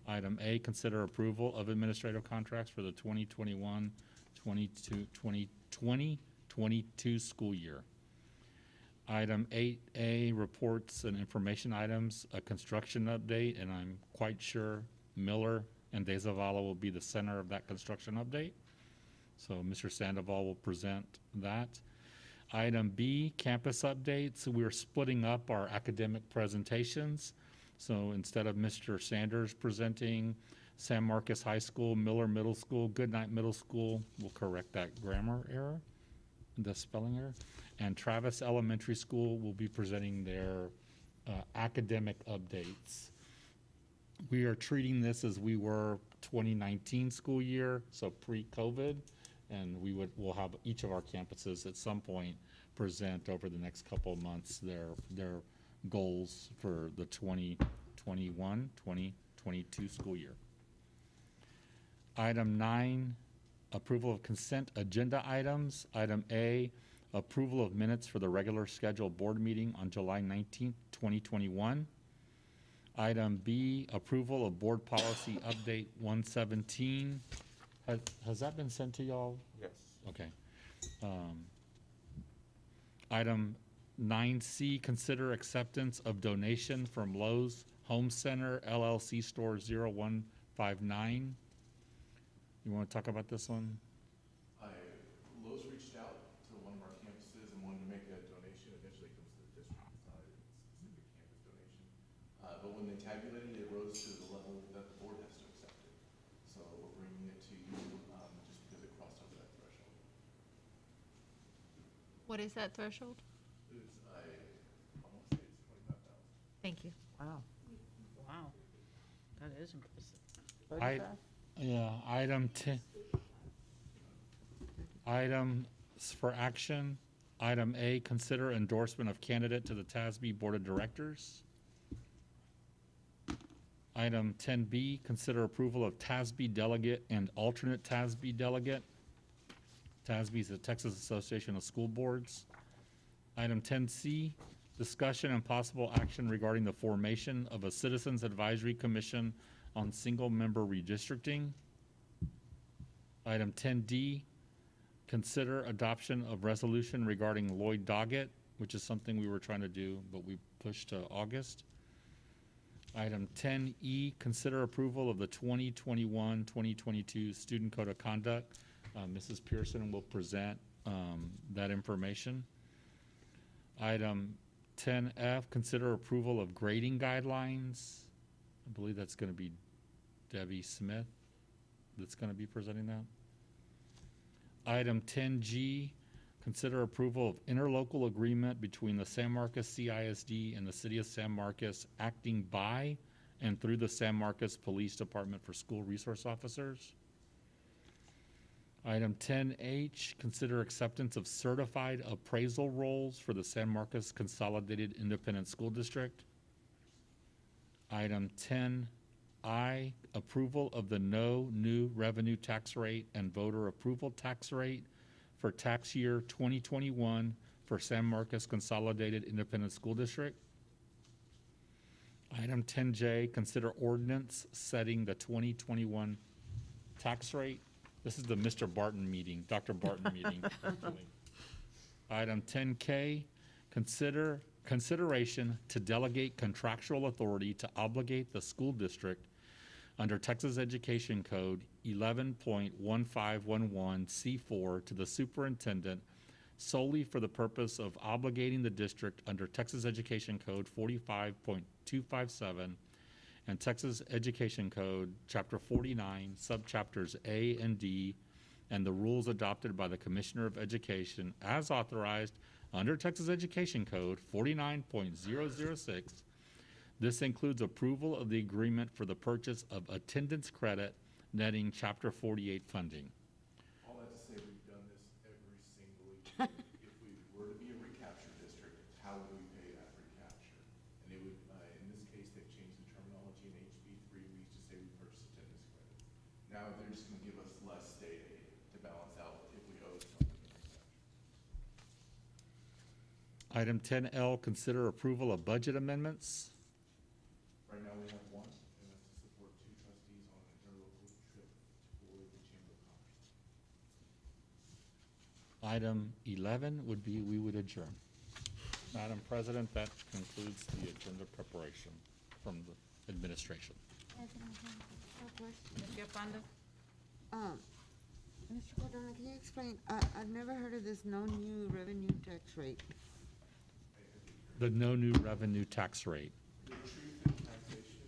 Item A, consider approval of administrative contracts for the 2021-22 school year. Item 8A, reports and information items, a construction update, and I'm quite sure Miller and DeZavala will be the center of that construction update. So Mr. Sandoval will present that. Item B, campus updates. We're splitting up our academic presentations. So instead of Mr. Sanders presenting San Marcos High School, Miller Middle School, Goodnight Middle School, we'll correct that grammar error, the spelling error. And Travis Elementary School will be presenting their academic updates. We are treating this as we were 2019 school year, so pre-COVID, and we'll have each of our campuses at some point present over the next couple of months their goals for the 2021-2022 school year. Item 9, approval of consent agenda items. Item A, approval of minutes for the regular scheduled board meeting on July 19th, 2021. Item B, approval of board policy update 117. Has that been sent to y'all? Yes. Okay. Item 9C, consider acceptance of donation from Lowe's Home Center LLC Store 0159. You want to talk about this one? Lowe's reached out to one of our campuses and wanted to make a donation. Eventually it comes to the district. It's not a specific campus donation. But when they tabulated it, it rose to the level that the board has to accept it. So we're bringing it to you just because it crossed over that threshold. What is that threshold? It's, I want to say it's $25,000. Thank you. Wow. Wow, that is impressive. Item 10. Items for action. Item A, consider endorsement of candidate to the TASB Board of Directors. Item 10B, consider approval of TASB delegate and alternate TASB delegate. TASB is the Texas Association of School Boards. Item 10C, discussion and possible action regarding the formation of a Citizens Advisory Commission on single-member redistricting. Item 10D, consider adoption of resolution regarding Lloyd Doggett, which is something we were trying to do, but we pushed to August. Item 10E, consider approval of the 2021-2022 Student Code of Conduct. Mrs. Pearson will present that information. Item 10F, consider approval of grading guidelines. I believe that's going to be Debbie Smith that's going to be presenting that. Item 10G, consider approval of interlocal agreement between the San Marcos CISD and the City of San Marcos acting by and through the San Marcos Police Department for school resource officers. Item 10H, consider acceptance of certified appraisal rolls for the San Marcos Consolidated Independent School District. Item I, approval of the no new revenue tax rate and voter approval tax rate for tax year 2021 for San Marcos Consolidated Independent School District. Item 10J, consider ordinance setting the 2021 tax rate. This is the Mr. Barton meeting, Dr. Barton meeting. Actually. Item 10K, consideration to delegate contractual authority to obligate the school district under Texas Education Code 11.1511C4 to the superintendent solely for the purpose of obligating the district under Texas Education Code 45.257 and Texas Education Code Chapter 49, subchapters A and D, and the rules adopted by the Commissioner of Education as authorized under Texas Education Code 49.006. This includes approval of the agreement for the purchase of attendance credit netting Chapter 48 funding. All that to say, we've done this every single year. If we were to be a recapture district, how would we pay that recapture? And it would, in this case, they've changed the terminology in HB3. We used to say we purchased attendance credit. Now they're just gonna give us less state aid to balance out if we owe something in recapture. Item 10L, consider approval of budget amendments. Right now, we have one, and that's to support 2 trustees on an interlocal trip for the Chamber of Commerce. Item 11 would be we would adjourn. Madam President, that concludes the agenda preparation from the administration. Ms. Gafando? Mr. Cardona, can you explain, I've never heard of this no new revenue tax rate. The no new revenue tax rate. The truth in taxation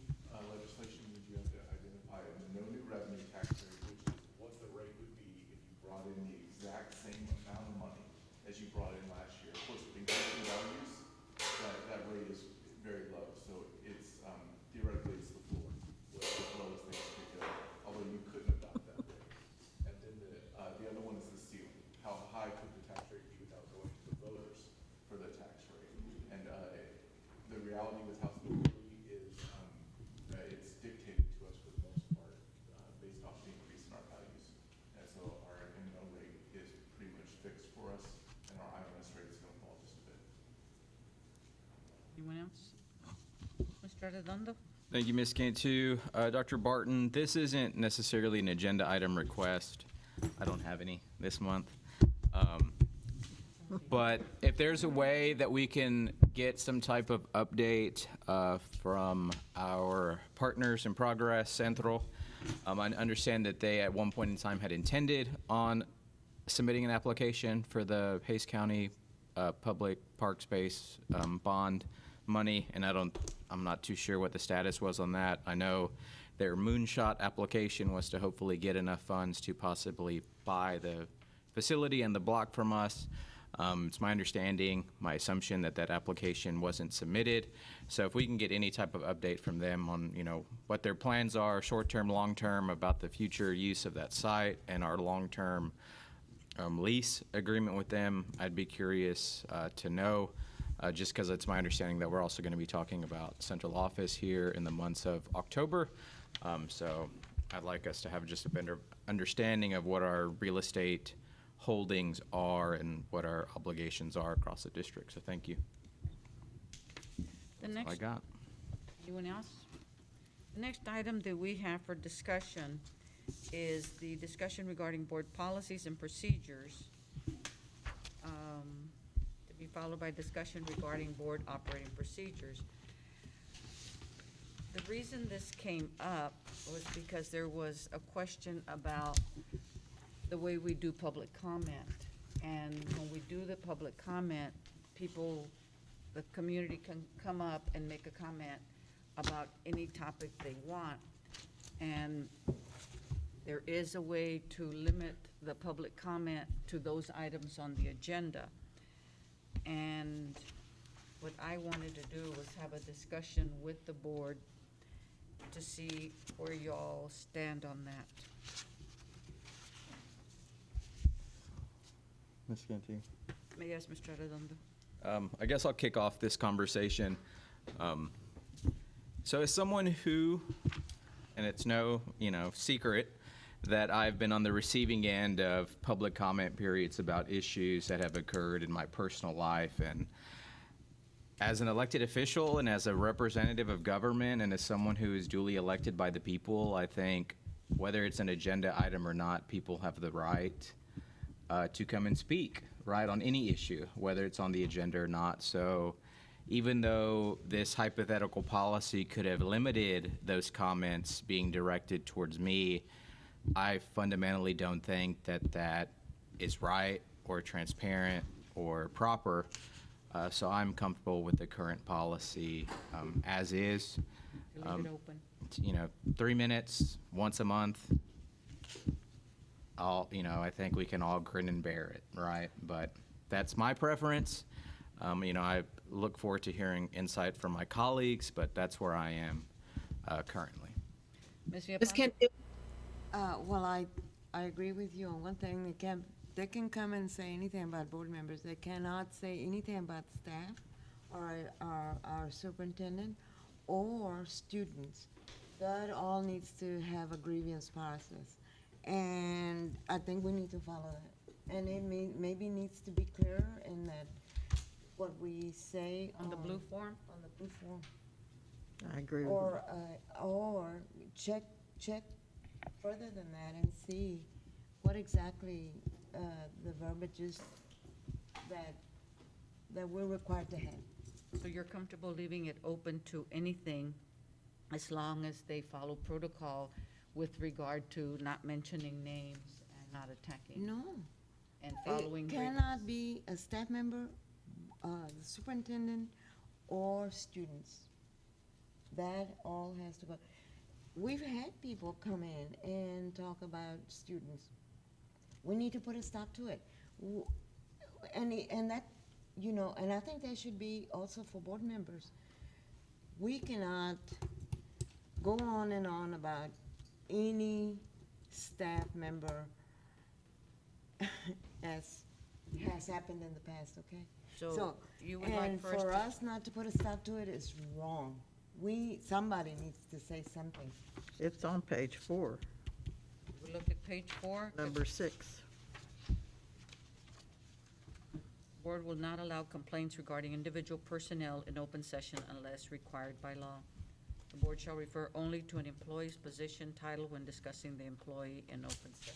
legislation means you have to identify the no new revenue tax rate, which is what the rate would be if you brought in the exact same amount of money as you brought in last year. Of course, with increasing values, that rate is very low. So it's theoretically it's the floor, as low as things could go. Although you couldn't adopt that rate. And then the other one is the ceiling. How high could the tax rate be without going to the voters for the tax rate? And the reality with House Bill 3 is it's dictated to us for the most part based off the increase in our values. And so our M&O rate is pretty much fixed for us, and our IMS rate is going to fall just a bit. Anyone else? Mr. Arredondo? Thank you, Ms. Cantu. Dr. Barton, this isn't necessarily an agenda item request. I don't have any this month. But if there's a way that we can get some type of update from our partners in Progress Central, I understand that they at one point in time had intended on submitting an application for the Hays County public park space bond money, and I'm not too sure what the status was on that. I know their moonshot application was to hopefully get enough funds to possibly buy the facility and the block from us. It's my understanding, my assumption that that application wasn't submitted. So if we can get any type of update from them on, what their plans are, short-term, long-term, about the future use of that site and our long-term lease agreement with them, I'd be curious to know, just because it's my understanding that we're also going to be talking about central office here in the months of October. So I'd like us to have just a better understanding of what our real estate holdings are and what our obligations are across the district. So thank you. The That's all I next, got. anyone else? The next item that we have for discussion is the discussion regarding board policies and procedures, to be followed by discussion regarding board operating procedures. The reason this came up was because there was a question about the way we do public comment. And when we do the public comment, people, the community can come up and make a comment about any topic they want. And there is a way to limit the public comment to those items on the agenda. And what I wanted to do was have a discussion with the board to see where y'all stand on that. Ms. Cantu. May I ask Mr. Arredondo? I guess I'll kick off this conversation. So as someone who and it's no, secret that I've been on the receiving end of public comment periods about issues that have occurred in my personal life. And as an elected official and as a representative of government and as someone who is duly elected by the people, I think whether it's an agenda item or not, people have the right to come and speak, right, on any issue, whether it's on the agenda or not. So even though this hypothetical policy could have limited those comments being directed towards me, I fundamentally don't think that that is right or transparent or proper. So I'm comfortable with the current policy as is. Leave it open. 3 minutes, once a month. I think we can all grin and bear it, right? But that's my preference. I look forward to hearing insight from my colleagues, but that's where I am currently. Ms. Ms. Villapando? Cantu? Well, I agree with you on one thing. They can come and say anything about board members. They cannot say anything about staff or our superintendent or students. That all needs to have a grievance process. And I think we need to follow that. And it maybe needs to be clearer in that what we say On the blue form? On the blue form. I agree with you. Or check further than that and see what exactly the verbiage is that we're required to have. So you're comfortable leaving it open to anything as long as they follow protocol with regard to not mentioning names and not attacking? No. And following. It cannot be a staff member, the superintendent, or students. That all has to go. We've had people come in and talk about students. We need to put a stop to it. And that, and I think that should be also for board members. We cannot go on and on about any staff member as has happened in the past, okay? So you would like and for us for to- us not to put a stop to it is wrong. Somebody needs to say something. It's on page 4, We look at page 4. number 6. Board will not allow complaints regarding individual personnel in open session unless required by law. The board shall refer only to an employee's position title when discussing the employee in open session.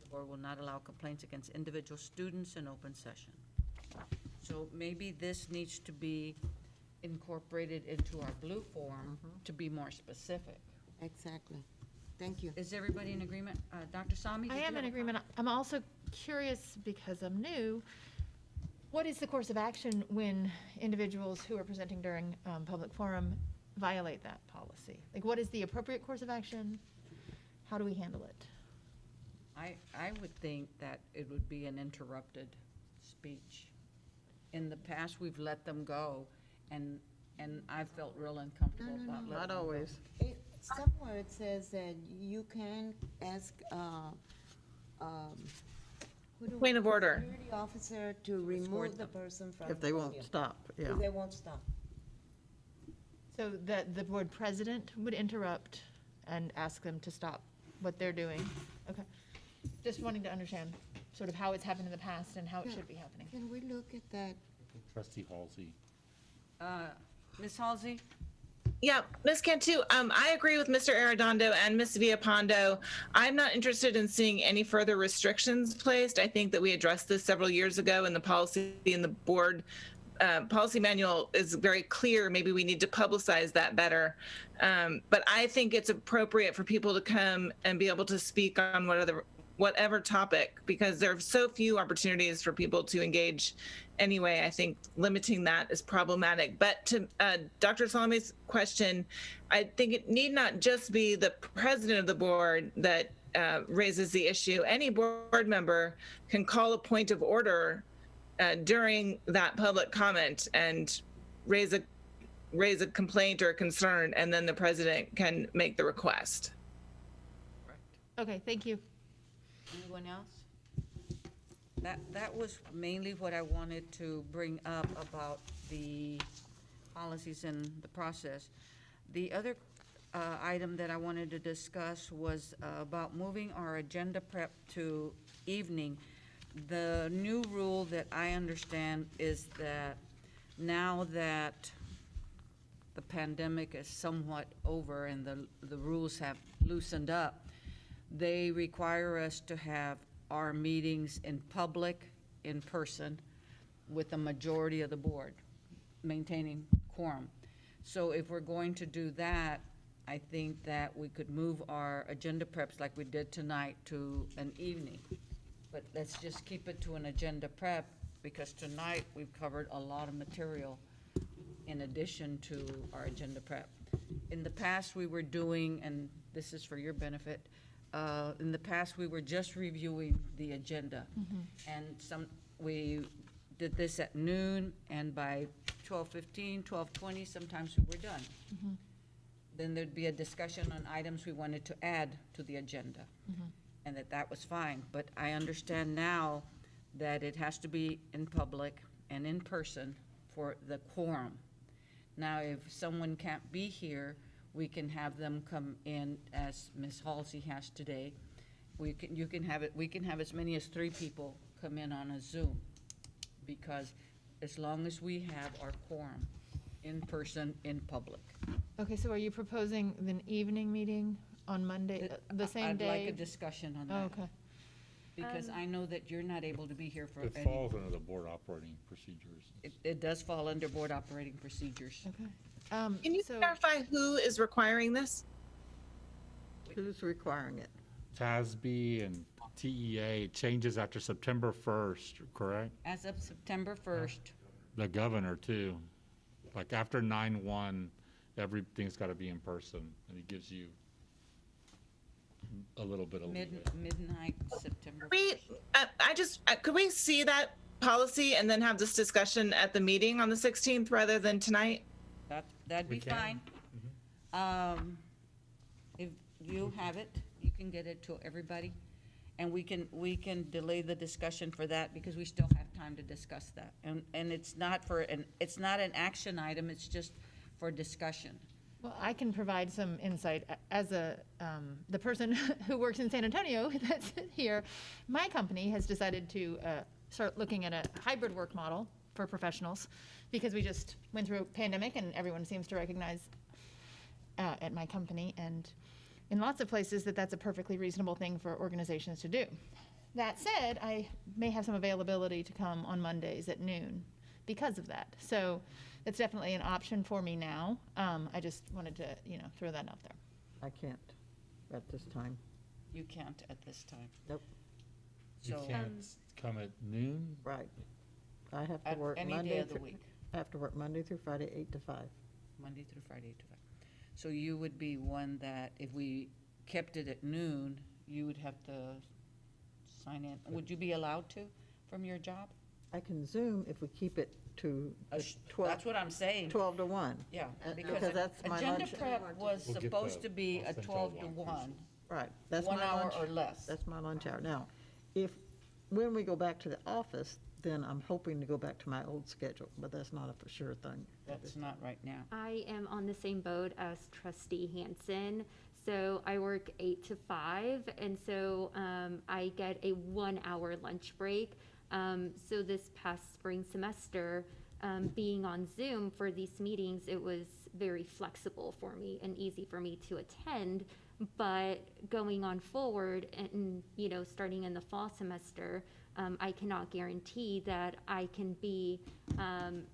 The board will not allow complaints against individual students in open session. So maybe this needs to be incorporated into our blue form to be more specific. Exactly. Thank you. Is everybody in agreement? Dr. Sami? I did you am have in a agreement. I'm also curious, because I'm new, what is the course of action when individuals who are presenting during public forum violate that policy? Like, what is the appropriate course of action? How do we handle it? I would think that it would be an interrupted speech. In the past, we've let them go, and I felt real uncomfortable No, no, about no. letting Not them go. always. Somewhere it says that you can ask, Point of order. security officer to remove the person from. If they the won't podium. stop, yeah. If they won't stop. So that the board president would interrupt and ask them to stop what they're doing? Okay. Just wanting to understand sort of how it's happened in the past and how it Yeah. should be happening. Can we look at that? Trustee Halsey. Ms. Halsey? Yeah, Ms. Cantu, I agree with Mr. Arredondo and Ms. Villapando. I'm not interested in seeing any further restrictions placed. I think that we addressed this several years ago in the policy in the board. Policy manual is very clear. Maybe we need to publicize that better. But I think it's appropriate for people to come and be able to speak on whatever topic, because there are so few opportunities for people to engage anyway. I think limiting that is problematic. But to Dr. Salami's question, I think it need not just be the president of the board that raises the issue. Any board member can call a point of order during that public comment and raise a complaint or a concern, and then the president can make the request. Okay, thank you. Anyone else? That was mainly what I wanted to bring up about the policies and the process. The other item that I wanted to discuss was about moving our agenda prep to evening. The new rule that I understand is that now that the pandemic is somewhat over and the rules have loosened up, they require us to have our meetings in public, in person, with the majority of the board, maintaining quorum. So if we're going to do that, I think that we could move our agenda preps like we did tonight to an evening. But let's just keep it to an agenda prep, because tonight we've covered a lot of material in addition to our agenda prep. In the past, we were doing, and this is for your benefit, in the past, we were just reviewing the agenda. And we did this at noon, and by 12:15, 12:20, sometimes we were done. Then there'd be a discussion on items we wanted to add to the agenda, and that was fine. But I understand now that it has to be in public and in person for the quorum. Now, if someone can't be here, we can have them come in, as Ms. Halsey has today. We can have as many as 3 people come in on a Zoom, because as long as we have our quorum in person, in public. Okay, so are you proposing an evening meeting on Monday, the same day? I'd like a discussion on Oh, that, okay. because I know that you're not able to be here for It any. falls under the board operating procedures. It does fall under board operating procedures. Okay. Can you So- clarify who is requiring this? Who's requiring it? TASB and TEA changes after September 1st, correct? As of September 1st, The governor too. Like after 9/1, everything's got to be in person, and it gives you a little bit of leeway. midnight, September. Could we see that policy and then have this discussion at the meeting on the 16th rather than tonight? That'd be We can. fine. If you have it, you can get it to everybody. And we can delay the discussion for that, because we still have time to discuss that. And it's not an action item, it's just for discussion. Well, I can provide some insight as the person who works in San Antonio that's here. My company has decided to start looking at a hybrid work model for professionals, because we just went through a pandemic and everyone seems to recognize at my company and in lots of places that's a perfectly reasonable thing for organizations to do. That said, I may have some availability to come on Mondays at noon because of that. So it's definitely an option for me now. I just wanted to, throw that out there. I can't at this time. You can't at this time. Nope. You So, can't come at noon? Right. I have to At work any day Monday of the through, week. I have to work Monday through Friday, 8 to 5. Monday through Friday, 8 to 5. So you would be one that, if we kept it at noon, you would have to sign in. Would you be allowed to from your job? I can Zoom if we keep it to the 12, That's what I'm saying. 12 to 1. Yeah, Because that's my agenda lunch. prep was We'll get supposed the- to be I'll a send y'all 12 to walkthroughs. 1, Right, that's 1 my hour lunch. or less. That's my lunch hour. Now, when we go back to the office, then I'm hoping to go back to my old schedule, but that's not a for sure thing. That's not right now. I am on the same boat as Trustee Hansen. So I work 8 to 5, and so I get a 1-hour lunch break. So this past spring semester, being on Zoom for these meetings, it was very flexible for me and easy for me to attend. But going on forward and, starting in the fall semester, I cannot guarantee that I can be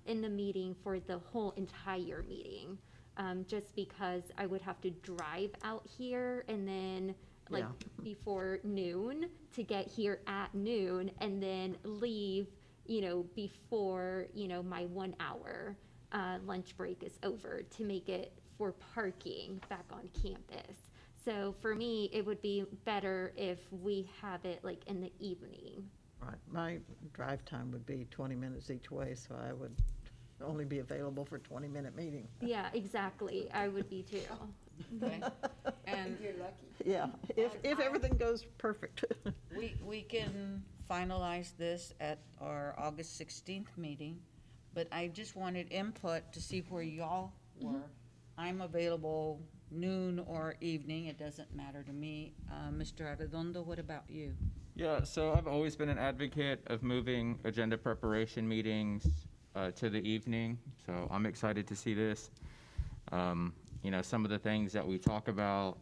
in the meeting for the whole entire meeting. Just because I would have to drive out here and then Yeah. before noon to get here at noon and then leave, before, my 1-hour lunch break is over to make it for parking back on campus. So for me, it would be better if we have it in the evening. Right, my drive time would be 20 minutes each way, so I would only be available for a 20-minute meeting. Yeah, exactly. I would be too. Okay? And Yeah, if everything goes perfect. we can finalize this at our August 16th meeting, but I just wanted input to see where y'all were. I'm available noon or evening, it doesn't matter to me. Mr. Arredondo, what about you? Yeah, so I've always been an advocate of moving agenda preparation meetings to the evening, so I'm excited to see this. You know, some of the things that we talk about,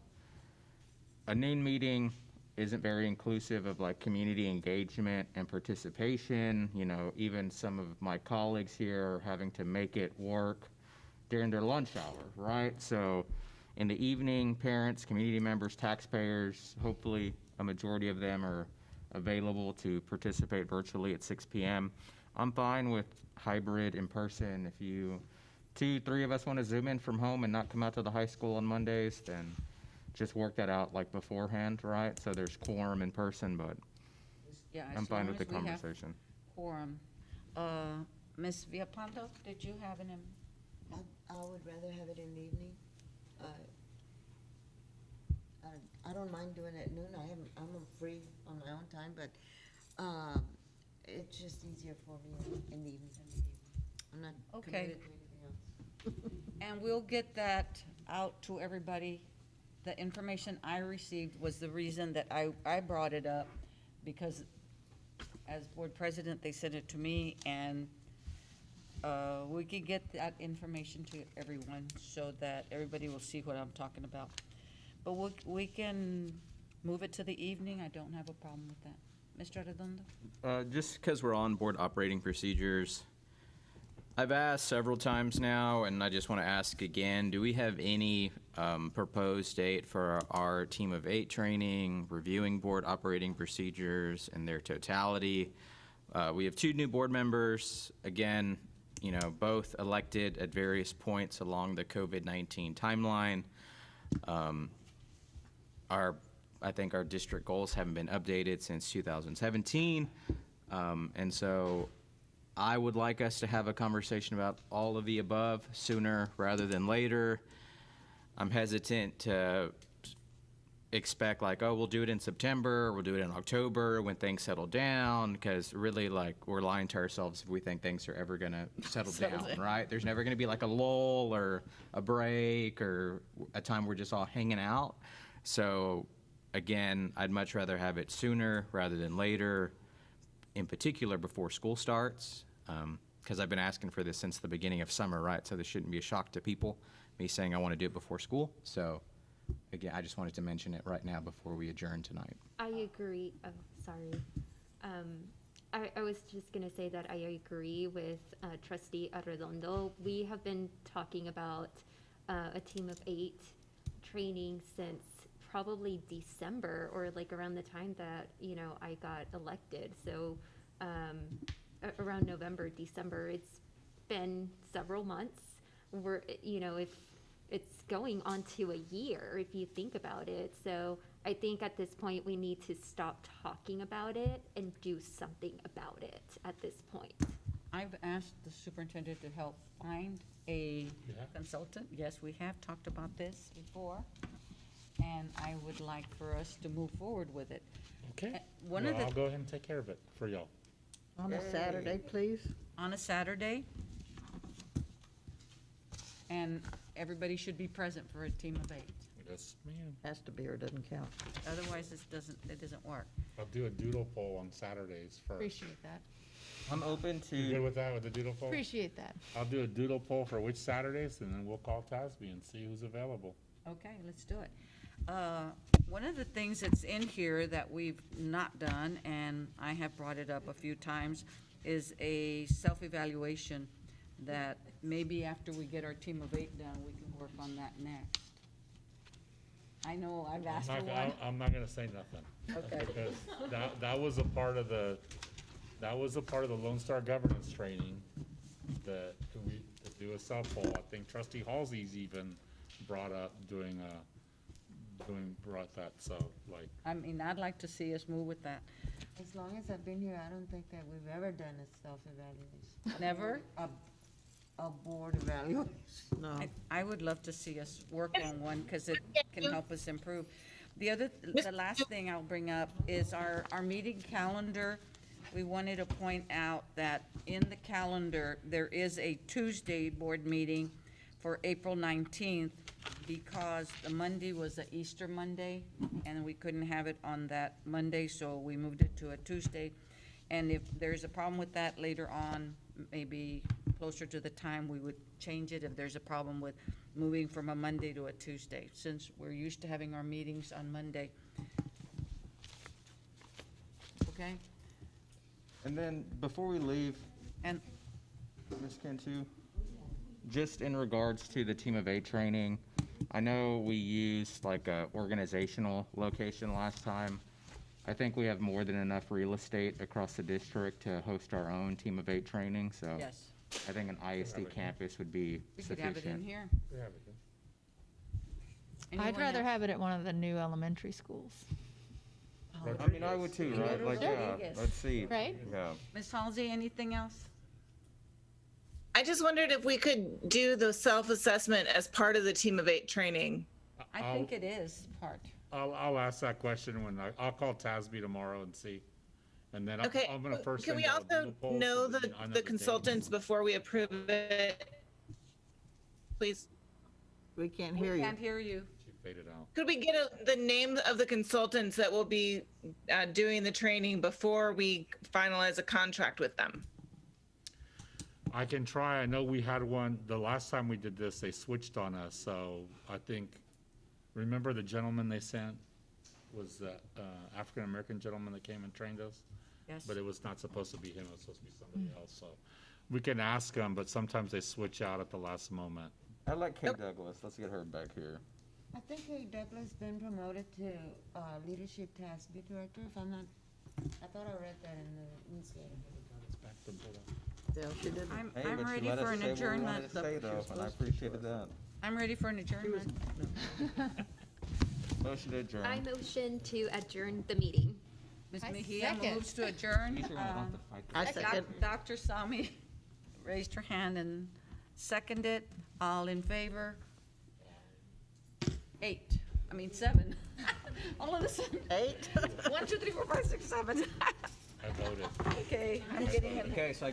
a noon meeting isn't very inclusive of like community engagement and participation. You know, even some of my colleagues here are having to make it work during their lunch hour, right? So in the evening, parents, community members, taxpayers, hopefully a majority of them are available to participate virtually at 6 p.m. I'm fine with hybrid in person. If you, 2-3 of us want to Zoom in from home and not come out to the high school on Mondays, then just work that out like beforehand, right? So there's quorum in person, but Yeah, I'm as fine long with the as we have conversation. Quorum. Ms. Villapando, did you have an, I would rather have it in the evening. I don't mind doing it at noon. I'm free on my own time, but it's just easier for me in the evening. I'm not Okay. committed to anything else. and we'll get that out to everybody. The information I received was the reason that I brought it up, because as board president, they sent it to me, and we could get that information to everyone so that everybody will see what I'm talking about. But we can move it to the evening. I don't have a problem with that. Mr. Arredondo? Just because we're on board operating procedures, I've asked several times now, and I just want to ask again, do we have any proposed date for our Team of 8 training, reviewing board operating procedures in their totality? We have 2 new board members, again, you know, both elected at various points along the COVID-19 timeline. I think our district goals haven't been updated since 2017. And so I would like us to have a conversation about all of the above sooner rather than later. I'm hesitant to expect like, oh, we'll do it in September, we'll do it in October when things settle down, because really like we're lying to ourselves if we think things are ever gonna settle down, right? There's never gonna be like a lull or a break or a time we're just all hanging out. So again, I'd much rather have it sooner rather than later, in particular before school starts, because I've been asking for this since the beginning of summer, right? So this shouldn't be a shock to people, me saying I want to do it before school. So again, I just wanted to mention it right now before we adjourn tonight. I agree. Oh, sorry. I was just going to say that I agree with Trustee Arredondo. We have been talking about a Team of 8 training since probably December, or like around the time that, you know, I got elected. So around November, December, it's been several months. We're, you know, if it's going on to a year, if you think about it. So I think at this point, we need to stop talking about it and do something about it at this point. I've asked the superintendent to help find a consultant. Yes, we have talked about this before, and I would like for us to move forward with it. Okay. One Well, of the, I'll go ahead and take care of it for y'all. On a Saturday, please. on a Saturday, and everybody should be present for a Team of 8. Yes, ma'am. Has to be or doesn't count. Otherwise, it doesn't work. I'll do a doodle poll on Saturdays first. Appreciate that. I'm open You good to, with that, with the doodle poll? Appreciate that. I'll do a doodle poll for which Saturdays, and then we'll call TASB and see who's available. Okay, let's do it. One of the things that's in here that we've not done, and I have brought it up a few times, is a self-evaluation that maybe after we get our Team of 8 done, we can work on that next. I know I've asked for one. I'm not gonna say nothing. Okay. Because that was a part of the Lone Star governance training that we, to do a self poll. I think Trustee Halsey's even brought up brought that, so like. I mean, I'd like to see us move with that. As long as I've been here, I don't think that we've ever done a self-evaluation. Never? A board evaluation. No. I would love to see us work on one, because it can help us improve. The last thing I'll bring up is our meeting calendar. We wanted to point out that in the calendar, there is a Tuesday board meeting for April 19th, because the Monday was a Easter Monday, and we couldn't have it on that Monday, so we moved it to a Tuesday. And if there's a problem with that later on, maybe closer to the time, we would change it if there's a problem with moving from a Monday to a Tuesday, since we're used to having our meetings on Monday. Okay? And then, before we leave, And Ms. Cantu, just in regards to the Team of 8 training, I know we used like a organizational location last time. I think we have more than enough real estate across the district to host our own Team of 8 training, so yes, I think an ISD campus would be we could sufficient. have it in here. We have it here. I'd Anyone rather else? have it at one of the new elementary schools. I mean, I would too, right? Like, yeah, Rodriguez. let's see. Right? Yeah. Ms. Halsey, anything else? I just wondered if we could do the self-assessment as part of the Team of 8 training. I think it is part. I'll ask that question when I'll call TASB tomorrow and see. And then Okay, I'm gonna first can send we out a also Google poll so know that the, I know the date. consultants before we approve it? Please, We can't hear you. Can't hear you. She faded out. could we get the name of the consultants that will be doing the training before we finalize a contract with them? I can try. I know we had one, the last time we did this, they switched on us, so I think, remember the gentleman they sent? Was that African-American gentleman that came and trained us? Yes. But it was not supposed to be him, it was supposed to be somebody else, so. We can ask them, but sometimes they switch out at the last moment. I like Kay Douglas. Let's get her back here. I think Kay Douglas been promoted to leadership task be director, if I'm not, I thought I read that in the newsletter. Yeah, she didn't. I'm ready for an adjournment. And I appreciated that. I'm ready for an adjournment. Motion to adjourn. I motion to adjourn the meeting. Ms. I Mejia second. moves to adjourn. I second. Dr. Sami raised her hand and seconded. All in favor? 7. All of a sudden. 8? 1, 2, 3, 4, 5, 6, 7. I voted. Okay, I'm getting it. Okay, so I